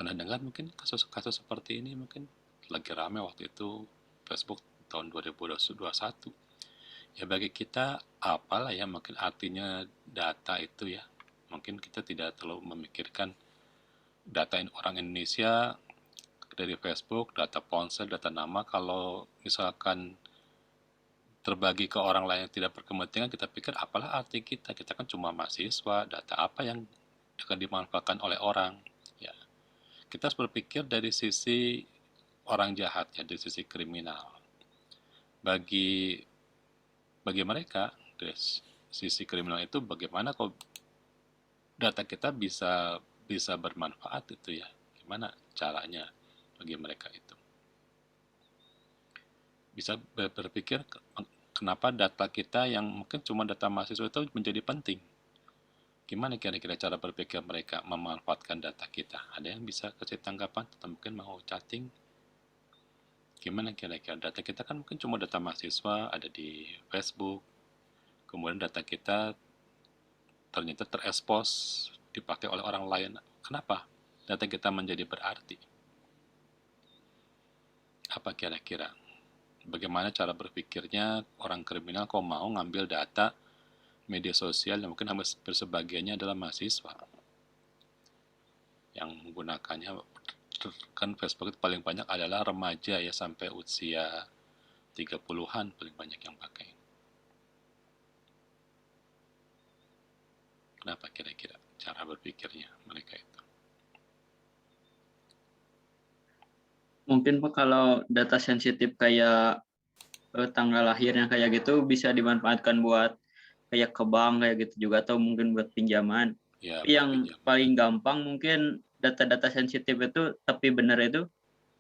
Pernah dengar mungkin kasus-kasus seperti ini mungkin lagi rame waktu itu Facebook tahun 2021. Ya bagi kita apalah ya mungkin artinya data itu ya. Mungkin kita tidak terlalu memikirkan data orang Indonesia dari Facebook, data ponsel, data nama. Kalau misalkan terbagi ke orang lain yang tidak berkepentingan, kita pikir apalah arti kita. Kita kan cuma mahasiswa, data apa yang akan dimanfaatkan oleh orang. Ya, kita harus berpikir dari sisi orang jahat ya, dari sisi kriminal. Bagi bagi mereka, dari sisi kriminal itu bagaimana kok data kita bisa bisa bermanfaat itu ya. Gimana caranya bagi mereka itu? Bisa berpikir kenapa data kita yang mungkin cuma data mahasiswa itu menjadi penting. Gimana kira-kira cara berpikir mereka memanfaatkan data kita? Ada yang bisa kasih tanggapan atau mungkin mau chatting? Gimana kira-kira data kita kan mungkin cuma data mahasiswa ada di Facebook, kemudian data kita ternyata terekspos dipakai oleh orang lain. Kenapa data kita menjadi berarti? Apa kira-kira? Bagaimana cara berpikirnya orang kriminal kok mau ngambil data media sosial yang mungkin hampir bersebagiannya adalah mahasiswa yang menggunakannya. Kan Facebook itu paling banyak adalah remaja ya sampai usia 30-an paling banyak yang pakai. Kenapa kira-kira cara berpikirnya mereka itu? Mungkin Pak kalau data sensitif kayak tanggal lahirnya kayak gitu bisa dimanfaatkan buat kayak ke bank kayak gitu juga atau mungkin buat pinjaman. Ya Tapi buat yang pinjaman. paling gampang mungkin data-data sensitif itu tapi benar itu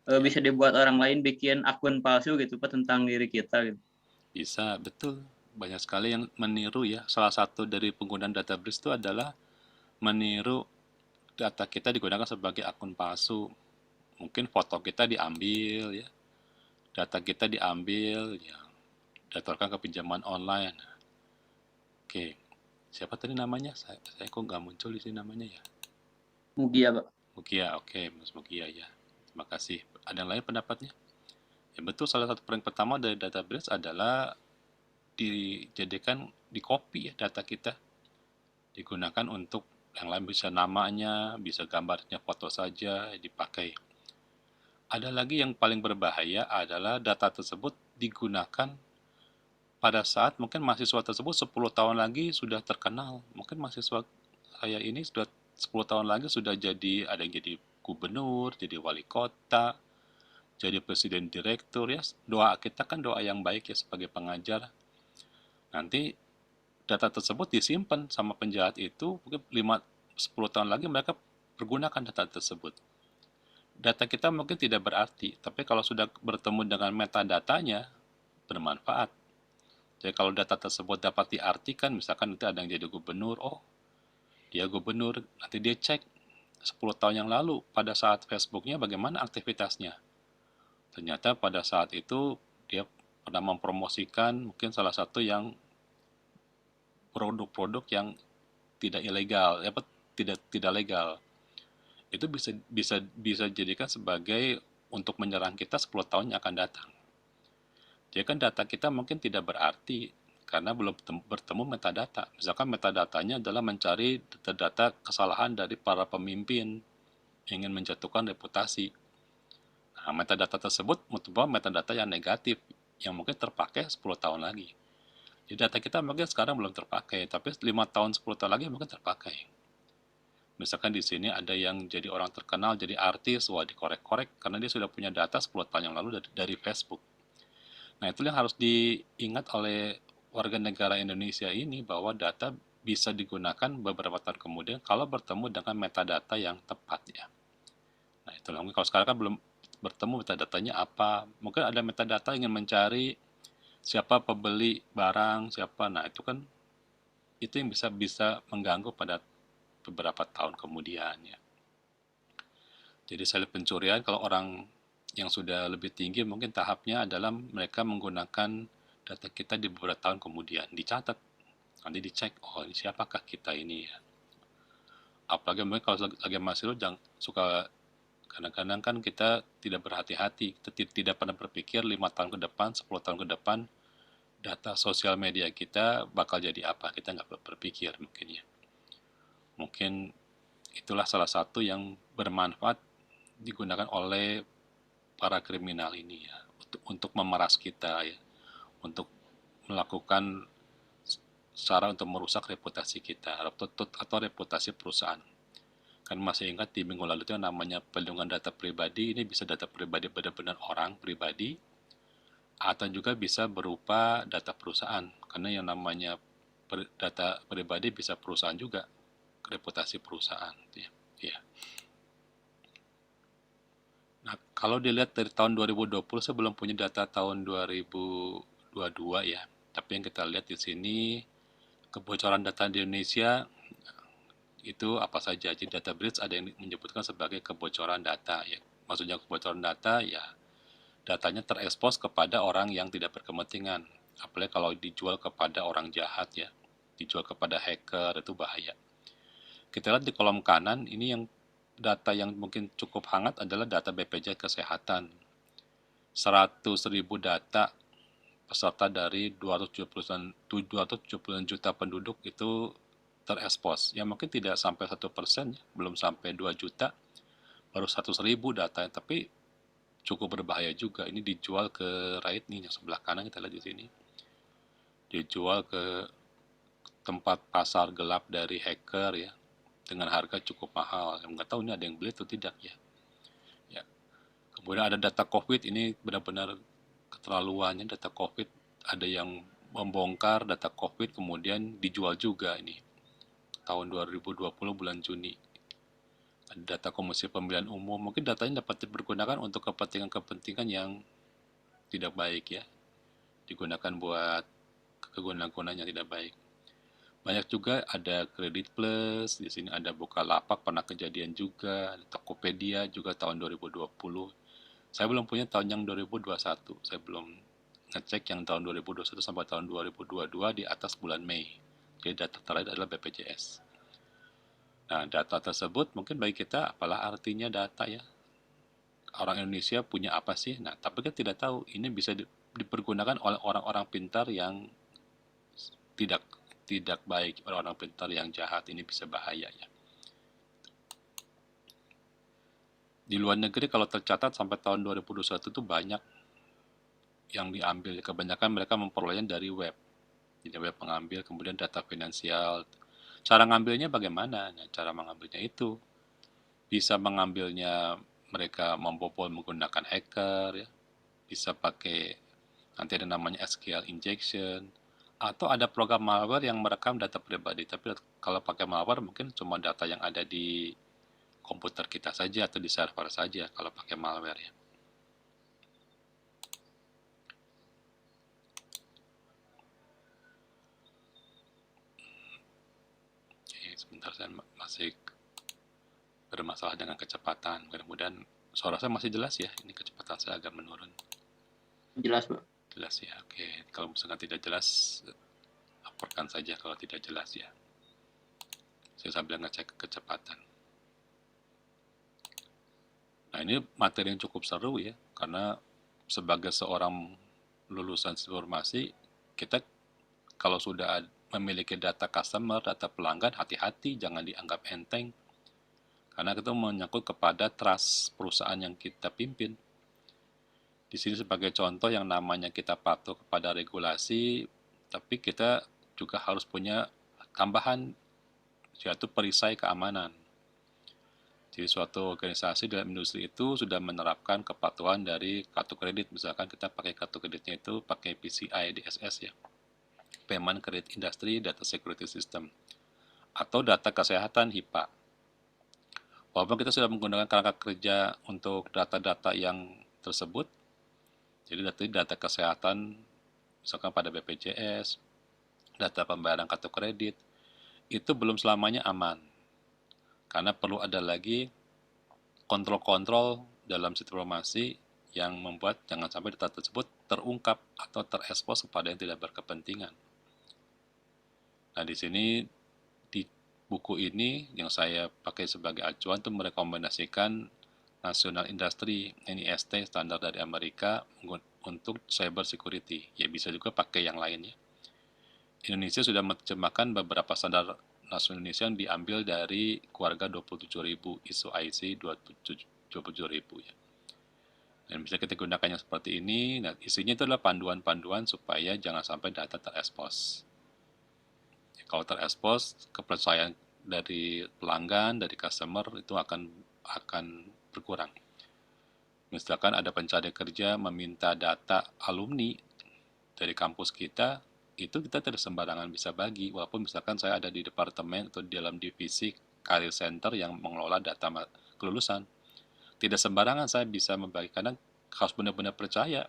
Ya bisa dibuat orang lain bikin akun palsu gitu Pak tentang diri kita gitu. bisa, betul. Banyak sekali yang meniru ya. Salah satu dari penggunaan database itu adalah meniru data kita digunakan sebagai akun palsu. Mungkin foto kita diambil ya, data kita diambil ya, datorkan ke pinjaman online. Oke, siapa tadi namanya? Saya kok nggak muncul di sini namanya ya? Mugia Pak. Mugia, oke, Mas Mugia ya. Terima kasih. Ada yang lain pendapatnya? Ya betul, salah satu yang pertama dari database adalah dijadikan di copy ya data kita, digunakan untuk yang lain, bisa namanya, bisa gambarnya, foto saja dipakai. Ada lagi yang paling berbahaya adalah data tersebut digunakan pada saat mungkin mahasiswa tersebut 10 tahun lagi sudah terkenal. Mungkin mahasiswa saya ini sudah 10 tahun lagi sudah jadi, ada yang jadi gubernur, jadi wali kota, jadi presiden direktur ya. Doa kita kan doa yang baik ya sebagai pengajar. Nanti data tersebut disimpan sama penjahat itu mungkin 5-10 tahun lagi mereka pergunakan data tersebut. Data kita mungkin tidak berarti, tapi kalau sudah bertemu dengan metadatanya bermanfaat. Jadi kalau data tersebut dapat diartikan, misalkan nanti ada yang jadi gubernur, oh dia gubernur, nanti dia cek 10 tahun yang lalu pada saat Facebooknya bagaimana aktivitasnya. Ternyata pada saat itu dia pernah mempromosikan mungkin salah satu yang produk-produk yang tidak ilegal, apa tidak legal. Itu bisa bisa bisa jadikan sebagai untuk menyerang kita 10 tahun yang akan datang. Jadi kan data kita mungkin tidak berarti karena belum bertemu metadata. Misalkan metadatanya adalah mencari data-data kesalahan dari para pemimpin ingin menjatuhkan reputasi. Nah, metadata tersebut merupakan metadata yang negatif yang mungkin terpakai 10 tahun lagi. Jadi data kita mungkin sekarang belum terpakai, tapi 5 tahun 10 tahun lagi mungkin terpakai. Misalkan di sini ada yang jadi orang terkenal, jadi artis, wah dikorek-korek karena dia sudah punya data 10 tahun yang lalu dari Facebook. Nah, itu yang harus diingat oleh warga negara Indonesia ini bahwa data bisa digunakan beberapa tahun kemudian kalau bertemu dengan metadata yang tepat ya. Nah, itulah mungkin kalau sekarang kan belum bertemu metadatanya apa. Mungkin ada metadata ingin mencari siapa pembeli barang, siapa. Nah, itu kan itu yang bisa bisa mengganggu pada beberapa tahun kemudian ya. Jadi salib pencurian kalau orang yang sudah lebih tinggi mungkin tahapnya adalah mereka menggunakan data kita di beberapa tahun kemudian. Dicatat, nanti dicek, oh ini siapakah kita ini ya. Apalagi mungkin kalau lagi masih lo jangan suka Kadang-kadang kan kita tidak berhati-hati, kita tidak pernah berpikir 5 tahun ke depan, 10 tahun ke depan, data sosial media kita bakal jadi apa. Kita nggak berpikir mungkin ya. Mungkin itulah salah satu yang bermanfaat digunakan oleh para kriminal ini ya, untuk memeras kita ya, untuk melakukan cara untuk merusak reputasi kita atau reputasi perusahaan. Kan masih ingat di minggu lalu itu yang namanya perlindungan data pribadi, ini bisa data pribadi benar-benar orang pribadi, atau juga bisa berupa data perusahaan. Karena yang namanya data pribadi bisa perusahaan juga, reputasi perusahaan. Ya. Ya. Nah, kalau dilihat dari tahun 2020, saya belum punya data tahun 2022 ya. Tapi yang kita lihat di sini, kebocoran data di Indonesia itu apa saja. Jadi data breach ada yang menyebutkan sebagai kebocoran data ya. Maksudnya kebocoran data ya, datanya terekspos kepada orang yang tidak berkepentingan. Apalagi kalau dijual kepada orang jahat ya, dijual kepada hacker, itu bahaya. Kita lihat di kolom kanan, ini yang data yang mungkin cukup hangat adalah data BPJS Kesehatan. 100.000 data peserta dari 270 juta penduduk itu terekspos. Ya mungkin tidak sampai 1%, belum sampai 2 juta, baru 100.000 data, tapi cukup berbahaya juga. Ini dijual ke Raid nih, yang sebelah kanan kita lihat di sini. Dijual ke tempat pasar gelap dari hacker ya, dengan harga cukup mahal. Yang nggak tahu ini ada yang beli atau tidak ya. Ya. Kemudian ada data COVID, ini benar-benar keterlaluannya data COVID. Ada yang membongkar data COVID kemudian dijual juga ini. Tahun 2020 bulan Juni. Ada data Komisi Pemilihan Umum, mungkin datanya dapat dipergunakan untuk kepentingan-kepentingan yang tidak baik ya. Digunakan buat kegunaan-kegunaan yang tidak baik. Banyak juga ada Kredit Plus, di sini ada Bukalapak pernah kejadian juga, ada Tokopedia juga tahun 2020. Saya belum punya tahun yang 2021, saya belum ngecek yang tahun 2021 sampai tahun 2022 di atas bulan Mei. Jadi data terakhir adalah BPJS. Nah, data tersebut mungkin bagi kita apalah artinya data ya. Orang Indonesia punya apa sih? Nah, tapi kita tidak tahu ini bisa dipergunakan oleh orang-orang pintar yang tidak tidak baik, orang-orang pintar yang jahat, ini bisa bahaya ya. Di luar negeri kalau tercatat sampai tahun 2021 itu banyak yang diambil. Kebanyakan mereka memperolehnya dari web. Jadi web pengambil, kemudian data finansial. Cara ngambilnya bagaimana? Nah, cara mengambilnya itu bisa mengambilnya mereka membobol menggunakan hacker ya. Bisa pakai nanti ada namanya SQL injection, atau ada program malware yang merekam data pribadi. Tapi kalau pakai malware mungkin cuma data yang ada di komputer kita saja atau di server saja kalau pakai malware ya. Oke, sebentar, saya masih bermasalah dengan kecepatan. Mudah-mudahan suara saya masih jelas ya. Ini kecepatan saya agak menurun. Jelas, Pak. Jelas ya. Oke, kalau misalkan tidak jelas, laporkan saja kalau tidak jelas ya. Saya sambil ngecek kecepatan. Nah, ini materi yang cukup seru ya, karena sebagai seorang lulusan informasi, kita kalau sudah memiliki data customer, data pelanggan, hati-hati, jangan dianggap enteng. Karena itu menyangkut kepada trust perusahaan yang kita pimpin. Di sini sebagai contoh yang namanya kita patuh kepada regulasi, tapi kita juga harus punya tambahan, yaitu perisai keamanan. Jadi suatu organisasi dalam industri itu sudah menerapkan kepatuhan dari kartu kredit. Misalkan kita pakai kartu kreditnya itu pakai PCI DSS ya, Payment Credit Industry Data Security System, atau data kesehatan HIPAA. Walaupun kita sudah menggunakan kerangka kerja untuk data-data yang tersebut, jadi data kesehatan, misalkan pada BPJS, data pembayaran kartu kredit, itu belum selamanya aman. Karena perlu ada lagi kontrol-kontrol dalam sistem informasi yang membuat jangan sampai data tersebut terungkap atau terekspos kepada yang tidak berkepentingan. Nah, di sini di buku ini yang saya pakai sebagai acuan itu merekomendasikan National Industry NIST, standar dari Amerika untuk cyber security. Ya bisa juga pakai yang lainnya. Indonesia sudah menerjemahkan beberapa standar nasional Indonesia yang diambil dari keluarga 27.000 ISO IC 27.000 ya. Dan bisa kita gunakannya seperti ini. Nah, isinya itu adalah panduan-panduan supaya jangan sampai data terekspos. Ya, kalau terekspos, kepercayaan dari pelanggan, dari customer itu akan berkurang. Misalkan ada pencari kerja meminta data alumni dari kampus kita, itu kita tidak sembarangan bisa bagi. Walaupun misalkan saya ada di departemen atau di dalam divisi career center yang mengelola data kelulusan, tidak sembarangan saya bisa membagi, karena harus benar-benar percaya.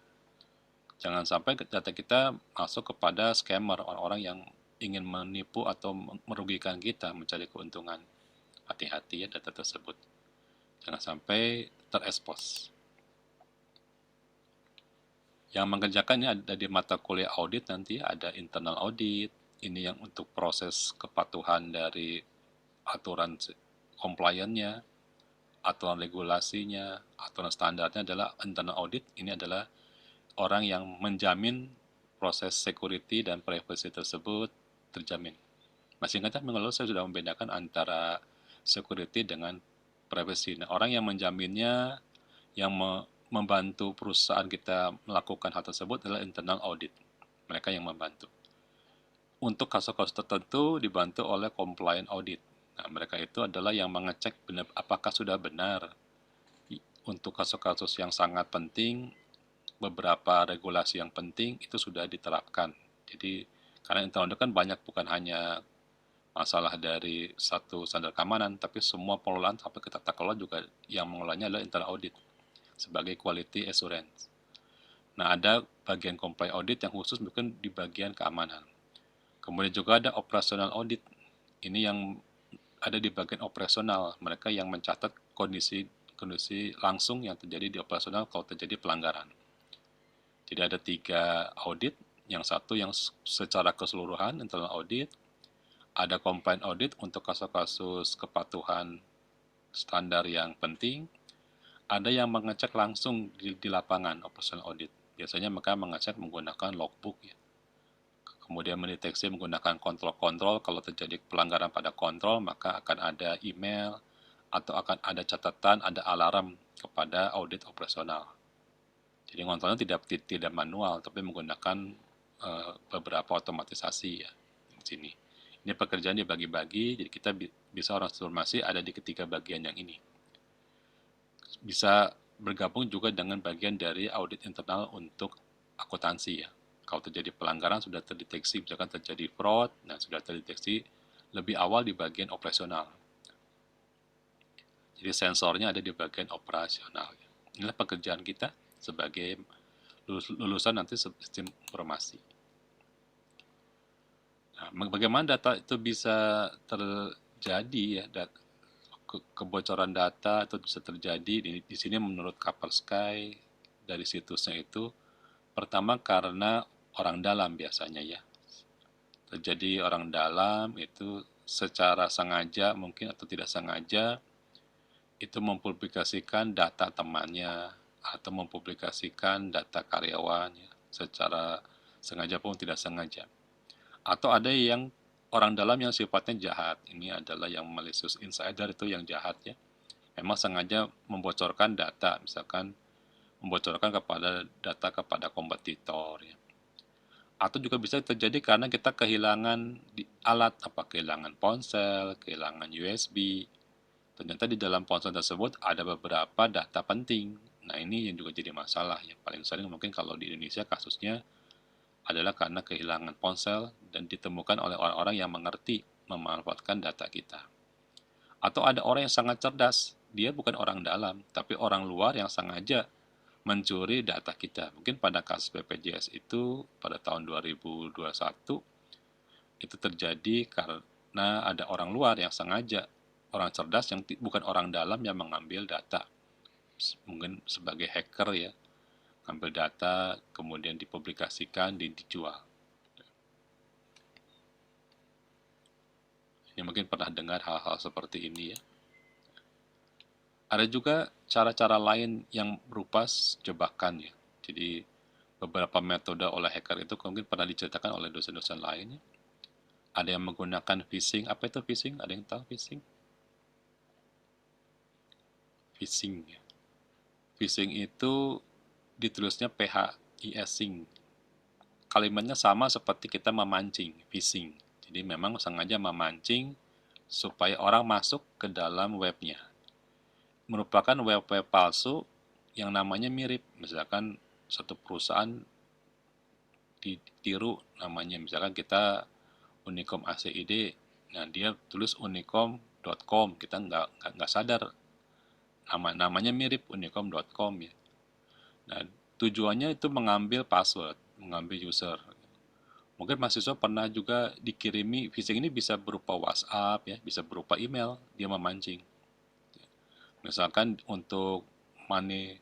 Jangan sampai data kita masuk kepada scammer, orang-orang yang ingin menipu atau merugikan kita, mencari keuntungan. Hati-hati ya data tersebut. Jangan sampai terekspos. Yang mengerjakan ini ada di mata kuliah audit, nanti ada internal audit, ini yang untuk proses kepatuhan dari aturan compliance-nya, aturan regulasinya, aturan standarnya adalah internal audit. Ini adalah orang yang menjamin proses security dan privacy tersebut terjamin. Masih ingat minggu lalu saya sudah membedakan antara security dengan privacy. Nah, orang yang menjaminnya, yang membantu perusahaan kita melakukan hal tersebut adalah internal audit. Mereka yang membantu. Untuk kasus-kasus tertentu dibantu oleh compliance audit. Nah, mereka itu adalah yang mengecek benar, apakah sudah benar. Untuk kasus-kasus yang sangat penting, beberapa regulasi yang penting itu sudah diterapkan. Jadi, karena internal audit kan banyak, bukan hanya masalah dari satu standar keamanan, tapi semua pengelolaan sampai ke tata kelola juga yang mengelolanya adalah internal audit sebagai quality assurance. Nah, ada bagian compliance audit yang khusus mungkin di bagian keamanan. Kemudian juga ada operational audit. Ini yang ada di bagian operasional. Mereka yang mencatat kondisi langsung yang terjadi di operasional kalau terjadi pelanggaran. Jadi ada 3 audit. Yang satu yang secara keseluruhan internal audit, ada compliance audit untuk kasus-kasus kepatuhan standar yang penting, ada yang mengecek langsung di lapangan, operational audit. Biasanya mereka mengecek menggunakan logbook ya. Kemudian mendeteksi menggunakan kontrol-kontrol, kalau terjadi pelanggaran pada kontrol, maka akan ada email atau akan ada catatan, ada alarm kepada audit operasional. Jadi kontrolnya tidak manual, tapi menggunakan beberapa otomatisasi ya di sini. Ini pekerjaan dibagi-bagi, jadi kita bisa orang transformasi ada di ketiga bagian yang ini. Bisa bergabung juga dengan bagian dari audit internal untuk akuntansi ya. Kalau terjadi pelanggaran sudah terdeteksi, misalkan terjadi fraud, nah sudah terdeteksi lebih awal di bagian operasional. Jadi sensornya ada di bagian operasional. Inilah pekerjaan kita sebagai lulusan nanti sistem informasi. Nah, bagaimana data itu bisa terjadi ya, kebocoran data itu bisa terjadi di sini menurut Kaspersky dari situsnya itu, pertama karena orang dalam biasanya ya. Terjadi orang dalam itu secara sengaja mungkin atau tidak sengaja itu mempublikasikan data temannya atau mempublikasikan data karyawannya secara sengaja pun tidak sengaja. Atau ada yang orang dalam yang sifatnya jahat. Ini adalah yang malicious insider, itu yang jahat ya. Memang sengaja membocorkan data, misalkan membocorkan kepada kompetitor ya. Atau juga bisa terjadi karena kita kehilangan alat, kehilangan ponsel, kehilangan USB. Ternyata di dalam ponsel tersebut ada beberapa data penting. Nah, ini yang juga jadi masalah ya. Paling sering mungkin kalau di Indonesia kasusnya adalah karena kehilangan ponsel dan ditemukan oleh orang-orang yang mengerti memanfaatkan data kita. Atau ada orang yang sangat cerdas, dia bukan orang dalam, tapi orang luar yang sengaja mencuri data kita. Mungkin pada kasus BPJS itu pada tahun 2021 itu terjadi karena ada orang luar yang sengaja, orang cerdas yang bukan orang dalam yang mengambil data. Mungkin sebagai hacker ya, ambil data kemudian dipublikasikan, dijual. Ini mungkin pernah dengar hal-hal seperti ini ya. Ada juga cara-cara lain yang berupa jebakan ya. Jadi beberapa metode oleh hacker itu mungkin pernah diceritakan oleh dosen-dosen lainnya. Ada yang menggunakan phishing. Apa itu phishing? Ada yang tahu phishing? Phishing ya. Phishing itu ditulisnya phishing. Kalimatnya sama seperti kita memancing, phishing. Jadi memang sengaja memancing supaya orang masuk ke dalam webnya. Merupakan web-web palsu yang namanya mirip. Misalkan satu perusahaan ditiru namanya, misalkan kita Unicom ACID, nah dia tulis unicom.com, kita nggak sadar namanya mirip unicom.com ya. Nah, tujuannya itu mengambil password, mengambil user. Mungkin mahasiswa pernah juga dikirimi phishing ini bisa berupa WhatsApp ya, bisa berupa email, dia memancing. Misalkan untuk money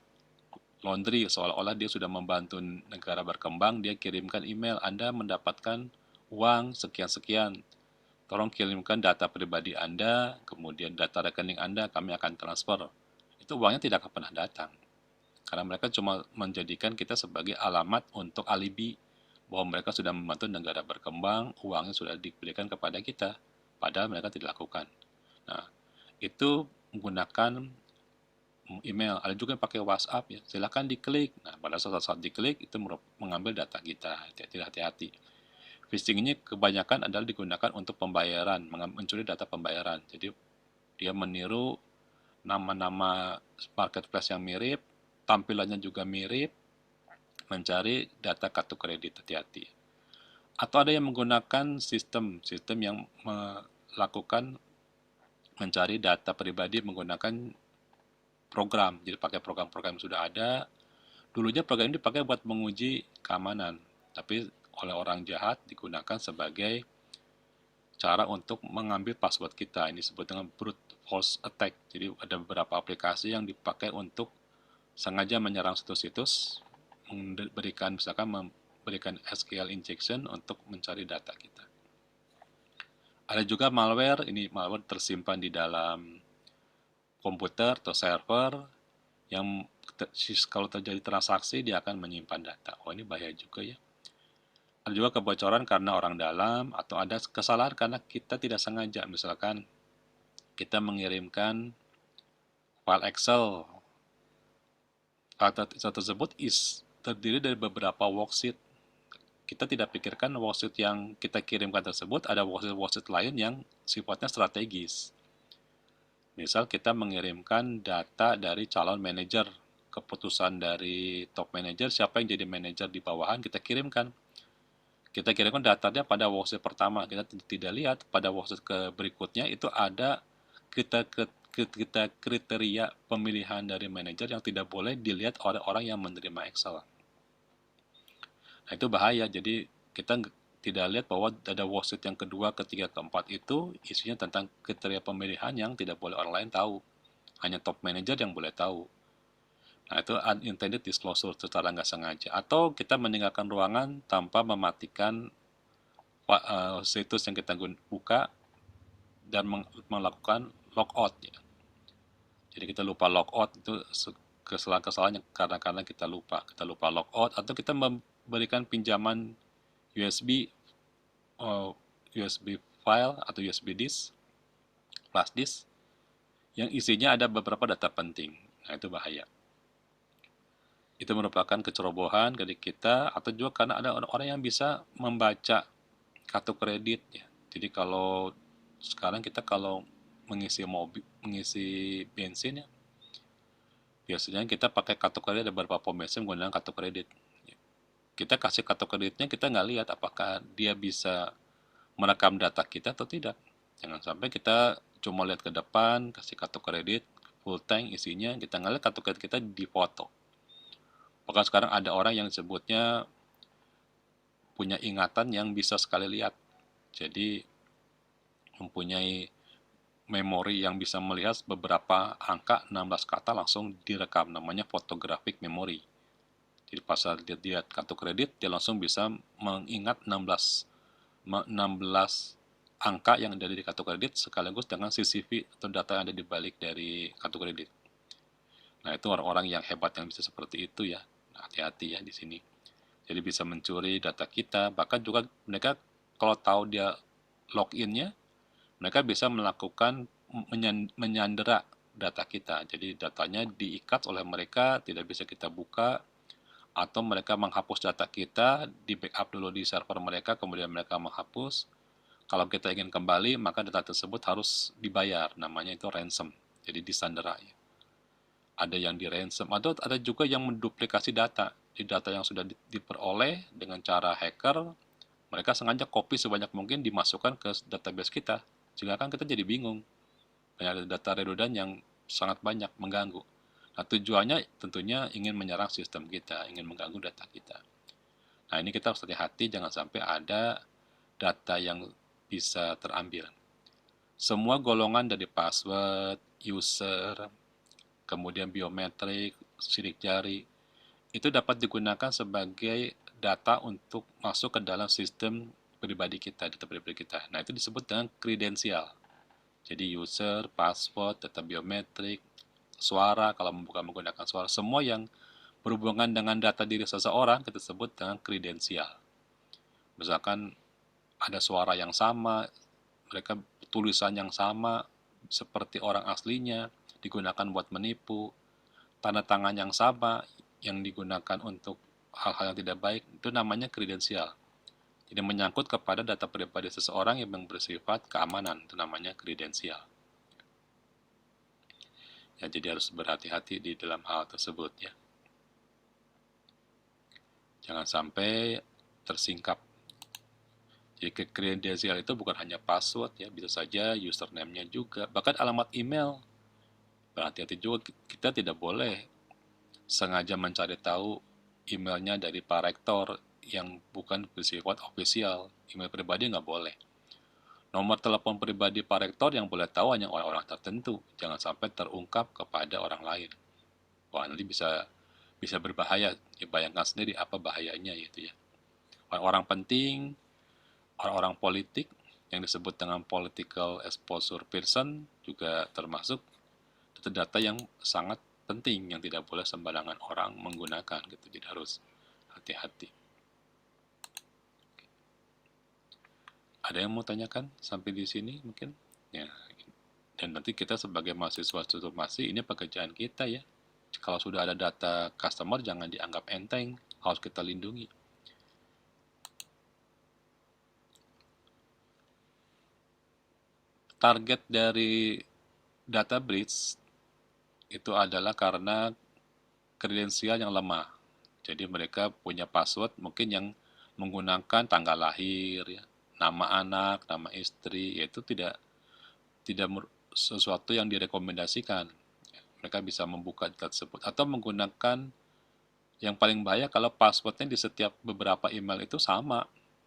laundry, seolah-olah dia sudah membantu negara berkembang, dia kirimkan email, Anda mendapatkan uang sekian-sekian. Tolong kirimkan data pribadi Anda, kemudian data rekening Anda, kami akan transfer. Itu uangnya tidak akan pernah datang. Karena mereka cuma menjadikan kita sebagai alamat untuk alibi bahwa mereka sudah membantu negara berkembang, uangnya sudah diberikan kepada kita, padahal mereka tidak lakukan. Nah, itu menggunakan email, ada juga yang pakai WhatsApp ya, silahkan diklik. Nah, pada saat diklik itu mengambil data kita, hati-hati. Phishing ini kebanyakan adalah digunakan untuk pembayaran, mencuri data pembayaran. Jadi dia meniru nama-nama marketplace yang mirip, tampilannya juga mirip, mencari data kartu kredit, hati-hati. Atau ada yang menggunakan sistem yang melakukan mencari data pribadi menggunakan program. Jadi pakai program-program yang sudah ada. Dulunya program ini dipakai buat menguji keamanan, tapi oleh orang jahat digunakan sebagai cara untuk mengambil password kita. Ini disebut dengan brute force attack. Jadi ada beberapa aplikasi yang dipakai untuk sengaja menyerang situs-situs, memberikan SQL injection untuk mencari data kita. Ada juga malware, ini malware tersimpan di dalam komputer atau server yang kalau terjadi transaksi dia akan menyimpan data. Oh, ini bahaya juga ya. Ada juga kebocoran karena orang dalam atau ada kesalahan karena kita tidak sengaja. Misalkan kita mengirimkan file Excel. File tersebut terdiri dari beberapa worksheet. Kita tidak pikirkan worksheet yang kita kirimkan tersebut ada worksheet lain yang sifatnya strategis. Misal kita mengirimkan data dari calon manajer, keputusan dari top manajer, siapa yang jadi manajer di bawahan, kita kirimkan. Kita kirimkan datanya pada worksheet pertama, kita tidak lihat pada worksheet berikutnya itu ada kita kriteria pemilihan dari manajer yang tidak boleh dilihat oleh orang yang menerima Excel. Nah, itu bahaya. Jadi kita tidak lihat bahwa ada worksheet yang kedua, ketiga, keempat itu isinya tentang kriteria pemilihan yang tidak boleh orang lain tahu. Hanya top manager yang boleh tahu. Nah, itu unintended disclosure secara nggak sengaja. Atau kita meninggalkan ruangan tanpa mematikan situs yang kita buka dan melakukan logout. Ya. Jadi kita lupa logout itu kesalahan-kesalahan karena kita lupa logout atau kita memberikan pinjaman USB USB file atau USB disk, flash disk yang isinya ada beberapa data penting. Nah, itu bahaya. Itu merupakan kecerobohan dari kita atau juga karena ada orang-orang yang bisa membaca kartu kredit ya. Jadi kalau sekarang kita kalau mengisi bensin ya, biasanya kita pakai kartu kredit, ada beberapa pom bensin menggunakan kartu kredit. Kita kasih kartu kreditnya, kita nggak lihat apakah dia bisa merekam data kita atau tidak. Jangan sampai kita cuma lihat ke depan, kasih kartu kredit, full tank isinya, kita nggak lihat kartu kredit kita difoto. Bahkan sekarang ada orang yang sebutnya punya ingatan yang bisa sekali lihat. Jadi mempunyai memori yang bisa melihat beberapa angka 16 kata langsung direkam, namanya photographic memory. Jadi pas dia lihat kartu kredit, dia langsung bisa mengingat 16 angka yang ada di kartu kredit sekaligus dengan CCV atau data yang ada di balik dari kartu kredit. Nah, itu orang-orang yang hebat yang bisa seperti itu ya. Nah, hati-hati ya di sini. Jadi bisa mencuri data kita, bahkan juga mereka kalau tahu dia loginnya, mereka bisa melakukan menyandera data kita. Jadi datanya diikat oleh mereka, tidak bisa kita buka, atau mereka menghapus data kita, di backup dulu di server mereka, kemudian mereka menghapus. Kalau kita ingin kembali, maka data tersebut harus dibayar, namanya itu ransom. Jadi disandera ya. Ada yang di ransom, atau ada juga yang menduplikasi data. Di data yang sudah diperoleh dengan cara hacker, mereka sengaja copy sebanyak mungkin dimasukkan ke database kita. Sehingga kan kita jadi bingung. Banyak data redundant yang sangat banyak mengganggu. Nah, tujuannya tentunya ingin menyerang sistem kita, ingin mengganggu data kita. Nah, ini kita harus hati-hati jangan sampai ada data yang bisa terambil. Semua golongan dari password, user, kemudian biometrik, sidik jari, itu dapat digunakan sebagai data untuk masuk ke dalam sistem pribadi kita, data pribadi kita. Nah, itu disebut dengan kredensial. Jadi user, password, data biometrik, suara, kalau membuka menggunakan suara, semua yang berhubungan dengan data diri seseorang kita sebut dengan kredensial. Misalkan ada suara yang sama, mereka tulisan yang sama seperti orang aslinya, digunakan buat menipu, tanda tangan yang sama yang digunakan untuk hal-hal yang tidak baik, itu namanya kredensial. Jadi menyangkut kepada data pribadi seseorang yang bersifat keamanan, itu namanya kredensial. Ya, jadi harus berhati-hati di dalam hal tersebut ya. Jangan sampai tersingkap. Jadi kredensial itu bukan hanya password ya, bisa saja username-nya juga, bahkan alamat email. Berhati-hati juga, kita tidak boleh sengaja mencari tahu emailnya dari Pak Rektor yang bukan bersifat official. Email pribadi nggak boleh. Nomor telepon pribadi Pak Rektor yang boleh tahu hanya orang-orang tertentu. Jangan sampai terungkap kepada orang lain. Wah, nanti bisa bisa berbahaya. Ya, bayangkan sendiri apa bahayanya gitu ya. Orang-orang penting, orang-orang politik yang disebut dengan political exposure person juga termasuk data-data yang sangat penting yang tidak boleh sembarangan orang menggunakan gitu. Jadi harus hati-hati. Ada yang mau tanyakan sampai di sini mungkin? Ya, dan nanti kita sebagai mahasiswa informasi ini pekerjaan kita ya. Kalau sudah ada data customer jangan dianggap enteng, harus kita lindungi. Target dari data breach itu adalah karena kredensial yang lemah. Jadi mereka punya password mungkin yang menggunakan tanggal lahir, ya, nama anak, nama istri, yaitu tidak tidak sesuatu yang direkomendasikan. Mereka bisa membuka data tersebut atau menggunakan yang paling bahaya kalau passwordnya di setiap beberapa email itu sama.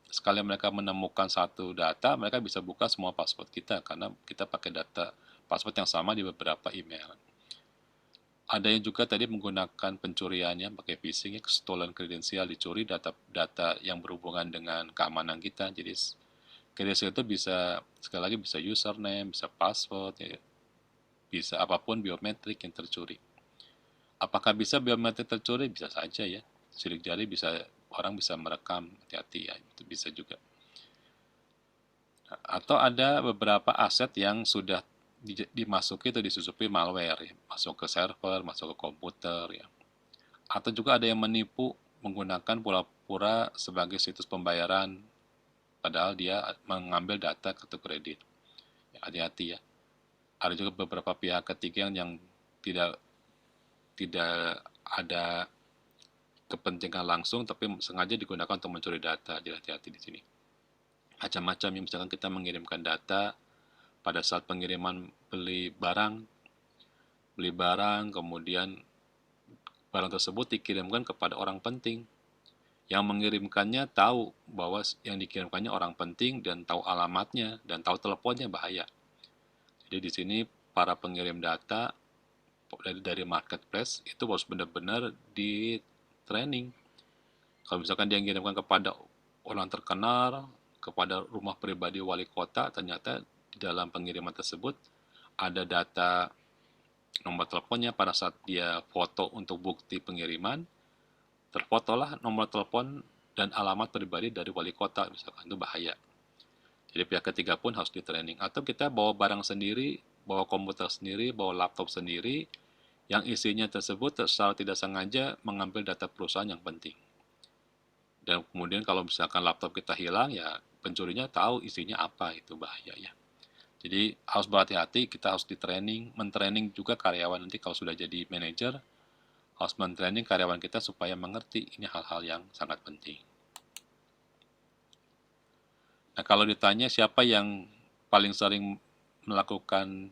Sekali mereka menemukan satu data, mereka bisa buka semua password kita karena kita pakai data password yang sama di beberapa email. Ada yang juga tadi menggunakan pencuriannya pakai phishing, stolen credential, dicuri data-data yang berhubungan dengan keamanan kita. Jadi credential itu bisa sekali lagi bisa username, bisa password, ya, bisa apapun biometrik yang tercuri. Apakah bisa biometrik tercuri? Bisa saja ya. Sidik jari bisa orang bisa merekam, hati-hati ya, itu bisa juga. Atau ada beberapa aset yang sudah dimasuki atau disusupi malware ya, masuk ke server, masuk ke komputer ya. Atau juga ada yang menipu menggunakan pura-pura sebagai situs pembayaran padahal dia mengambil data kartu kredit. Ya, hati-hati ya. Ada juga beberapa pihak ketiga yang tidak tidak ada kepentingan langsung tapi sengaja digunakan untuk mencuri data. Jadi hati-hati di sini. Macam-macam yang misalkan kita mengirimkan data pada saat pengiriman beli barang, kemudian barang tersebut dikirimkan kepada orang penting. Yang mengirimkannya tahu bahwa yang dikirimkannya orang penting dan tahu alamatnya dan tahu teleponnya, bahaya. Jadi di sini para pengirim data dari marketplace itu harus benar-benar di training. Kalau misalkan dia mengirimkan kepada orang terkenal, kepada rumah pribadi wali kota, ternyata di dalam pengiriman tersebut ada data nomor teleponnya pada saat dia foto untuk bukti pengiriman, terfotolah nomor telepon dan alamat pribadi dari wali kota, misalkan. Itu bahaya. Jadi pihak ketiga pun harus di training. Atau kita bawa barang sendiri, bawa komputer sendiri, bawa laptop sendiri, yang isinya tersebut secara tidak sengaja mengambil data perusahaan yang penting. Dan kemudian kalau misalkan laptop kita hilang, ya pencurinya tahu isinya apa, itu bahaya ya. Jadi harus berhati-hati, kita harus di training, mentraining juga karyawan nanti kalau sudah jadi manajer, harus mentraining karyawan kita supaya mengerti ini hal-hal yang sangat penting. Nah, kalau ditanya siapa yang paling sering melakukan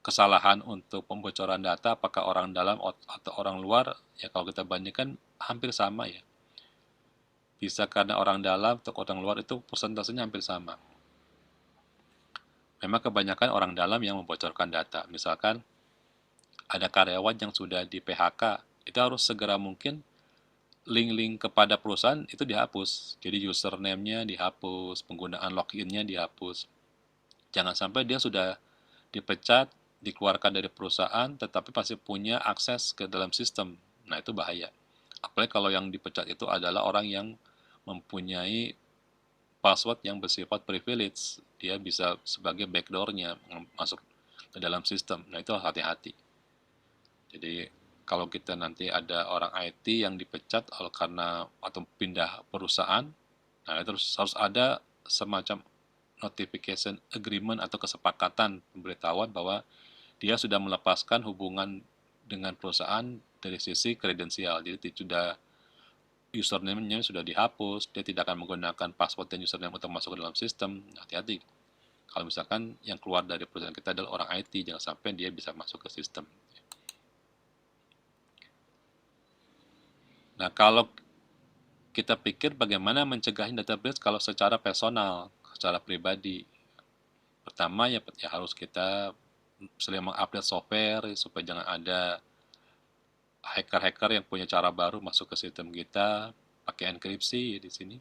kesalahan untuk pembocoran data, apakah orang dalam atau orang luar, ya kalau kita bandingkan hampir sama ya. Bisa karena orang dalam atau orang luar itu persentasenya hampir sama. Memang kebanyakan orang dalam yang membocorkan data. Misalkan ada karyawan yang sudah di PHK, itu harus segera mungkin link-link kepada perusahaan itu dihapus. Jadi username-nya dihapus, penggunaan login-nya dihapus. Jangan sampai dia sudah dipecat, dikeluarkan dari perusahaan, tetapi masih punya akses ke dalam sistem. Nah, itu bahaya. Apalagi kalau yang dipecat itu adalah orang yang mempunyai password yang bersifat privilege. Dia bisa sebagai backdoor-nya masuk ke dalam sistem. Nah, itu hati-hati. Jadi, kalau kita nanti ada orang IT yang dipecat karena atau pindah perusahaan, nah itu harus ada semacam notification agreement atau kesepakatan pemberitahuan bahwa dia sudah melepaskan hubungan dengan perusahaan dari sisi kredensial. Jadi sudah username-nya sudah dihapus, dia tidak akan menggunakan password dan username untuk masuk ke dalam sistem. Hati-hati. Kalau misalkan yang keluar dari perusahaan kita adalah orang IT, jangan sampai dia bisa masuk ke sistem. Nah, kalau kita pikir bagaimana mencegah data breach kalau secara personal, secara pribadi. Pertama ya harus kita sering mengupdate software supaya jangan ada hacker-hacker yang punya cara baru masuk ke sistem kita, pakai enkripsi di sini.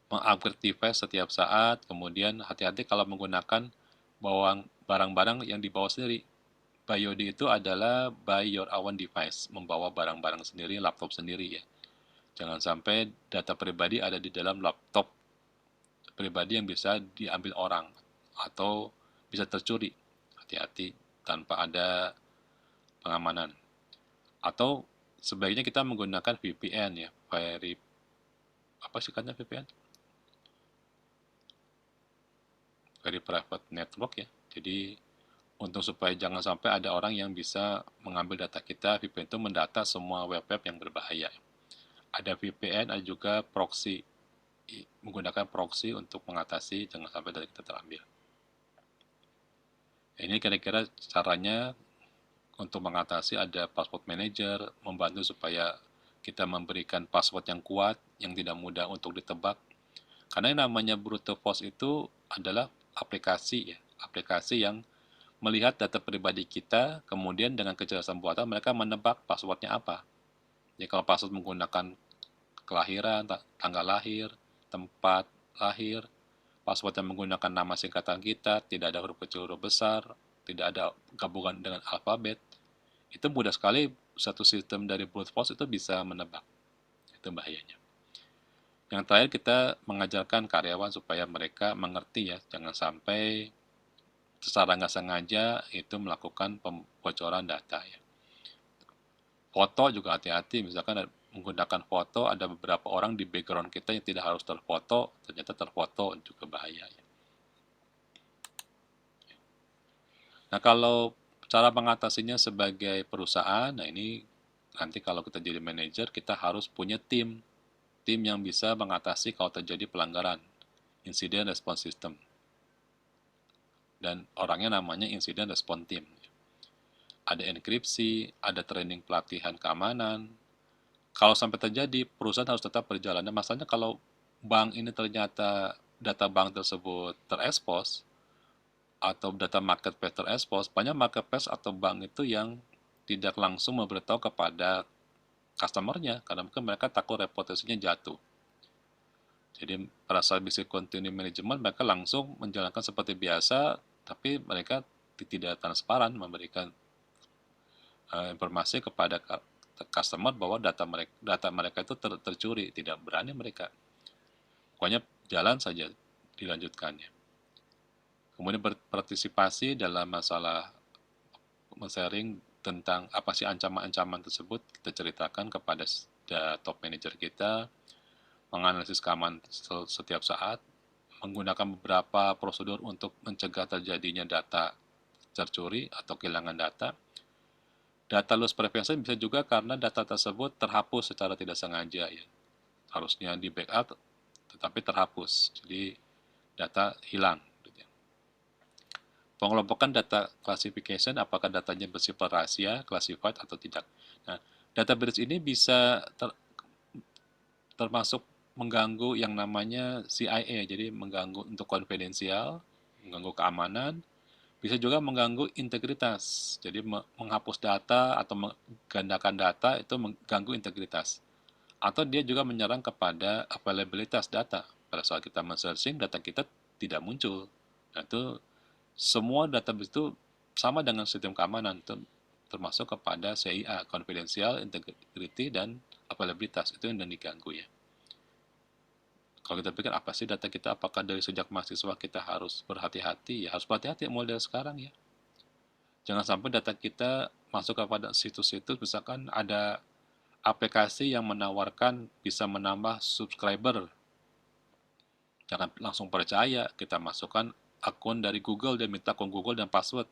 Mengupgrade device setiap saat, kemudian hati-hati kalau menggunakan barang-barang yang dibawa sendiri. BYOD itu adalah buy your own device, membawa barang-barang sendiri, laptop sendiri ya. Jangan sampai data pribadi ada di dalam laptop pribadi yang bisa diambil orang atau bisa tercuri. Hati-hati tanpa ada pengamanan. Atau sebaiknya kita menggunakan VPN ya, apa sih katanya VPN? Very private network ya. Jadi untuk supaya jangan sampai ada orang yang bisa mengambil data kita, VPN itu mendata semua web-web yang berbahaya. Ada VPN, ada juga proxy, menggunakan proxy untuk mengatasi jangan sampai data kita terambil. Ini kira-kira caranya untuk mengatasi. Ada password manager, membantu supaya kita memberikan password yang kuat, yang tidak mudah untuk ditebak. Karena yang namanya brute force itu adalah aplikasi ya, aplikasi yang melihat data pribadi kita, kemudian dengan kecerdasan buatan mereka menebak passwordnya apa. Jadi kalau password menggunakan kelahiran, tanggal lahir, tempat lahir, password yang menggunakan nama singkatan kita, tidak ada huruf kecil, huruf besar, tidak ada gabungan dengan alfabet, itu mudah sekali satu sistem dari brute force itu bisa menebak. Itu bahayanya. Yang terakhir kita mengajarkan karyawan supaya mereka mengerti ya, jangan sampai secara nggak sengaja itu melakukan pembocoran data ya. Foto juga hati-hati, misalkan menggunakan foto, ada beberapa orang di background kita yang tidak harus terfoto, ternyata terfoto juga bahaya ya. Nah, kalau cara mengatasinya sebagai perusahaan, nah ini nanti kalau kita jadi manajer, kita harus punya tim yang bisa mengatasi kalau terjadi pelanggaran, incident response system. Dan orangnya namanya incident response team. Ada enkripsi, ada training pelatihan keamanan. Kalau sampai terjadi, perusahaan harus tetap berjalan. Dan masalahnya kalau bank ini ternyata data bank tersebut terekspos, atau data marketplace terekspos, banyak marketplace atau bank itu yang tidak langsung memberitahu kepada customer-nya, karena mungkin mereka takut reputasinya jatuh. Jadi pada saat bisnis continuity management mereka langsung menjalankan seperti biasa, tapi mereka tidak transparan memberikan informasi kepada customer bahwa data mereka itu tercuri, tidak berani mereka. Pokoknya jalan saja dilanjutkannya. Kemudian berpartisipasi dalam masalah sharing tentang apa sih ancaman-ancaman tersebut, kita ceritakan kepada top manager kita, menganalisis keamanan setiap saat, menggunakan beberapa prosedur untuk mencegah terjadinya data tercuri atau kehilangan data. Data loss prevention bisa juga karena data tersebut terhapus secara tidak sengaja ya. Harusnya di backup tetapi terhapus. Jadi data hilang. Pengelompokan data classification, apakah datanya bersifat rahasia, classified atau tidak. Nah, data breach ini bisa termasuk mengganggu yang namanya CIA, jadi mengganggu untuk konfidensial, mengganggu keamanan, bisa juga mengganggu integritas, jadi menghapus data atau menggandakan data itu mengganggu integritas. Atau dia juga menyerang kepada availabilitas data. Pada saat kita men-searching, data kita tidak muncul. Nah, itu semua data itu sama dengan sistem keamanan, termasuk kepada CIA, confidential, integrity, dan availabilitas. Itu yang diganggu ya. Kalau kita pikir apa sih data kita, apakah dari sejak mahasiswa kita harus berhati-hati? Ya harus berhati-hati mulai dari sekarang ya. Jangan sampai data kita masuk kepada situs-situs, misalkan ada aplikasi yang menawarkan bisa menambah subscriber. Jangan langsung percaya, kita masukkan akun dari Google, dia minta akun Google dan password.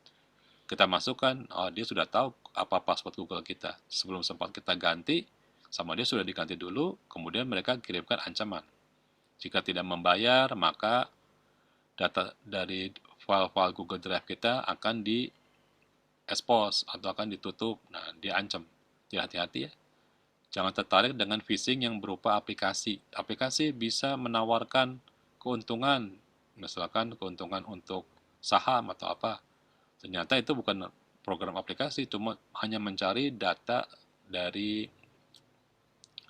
Kita masukkan, oh dia sudah tahu apa password Google kita. Sebelum sempat kita ganti, sama dia sudah diganti dulu, kemudian mereka kirimkan ancaman. Jika tidak membayar, maka data dari file-file Google Drive kita akan di-expose atau akan ditutup. Nah, dia ancam. Jadi hati-hati ya. Jangan tertarik dengan phishing yang berupa aplikasi. Aplikasi bisa menawarkan keuntungan, misalkan keuntungan untuk saham atau apa. Ternyata itu bukan program aplikasi, cuma hanya mencari data dari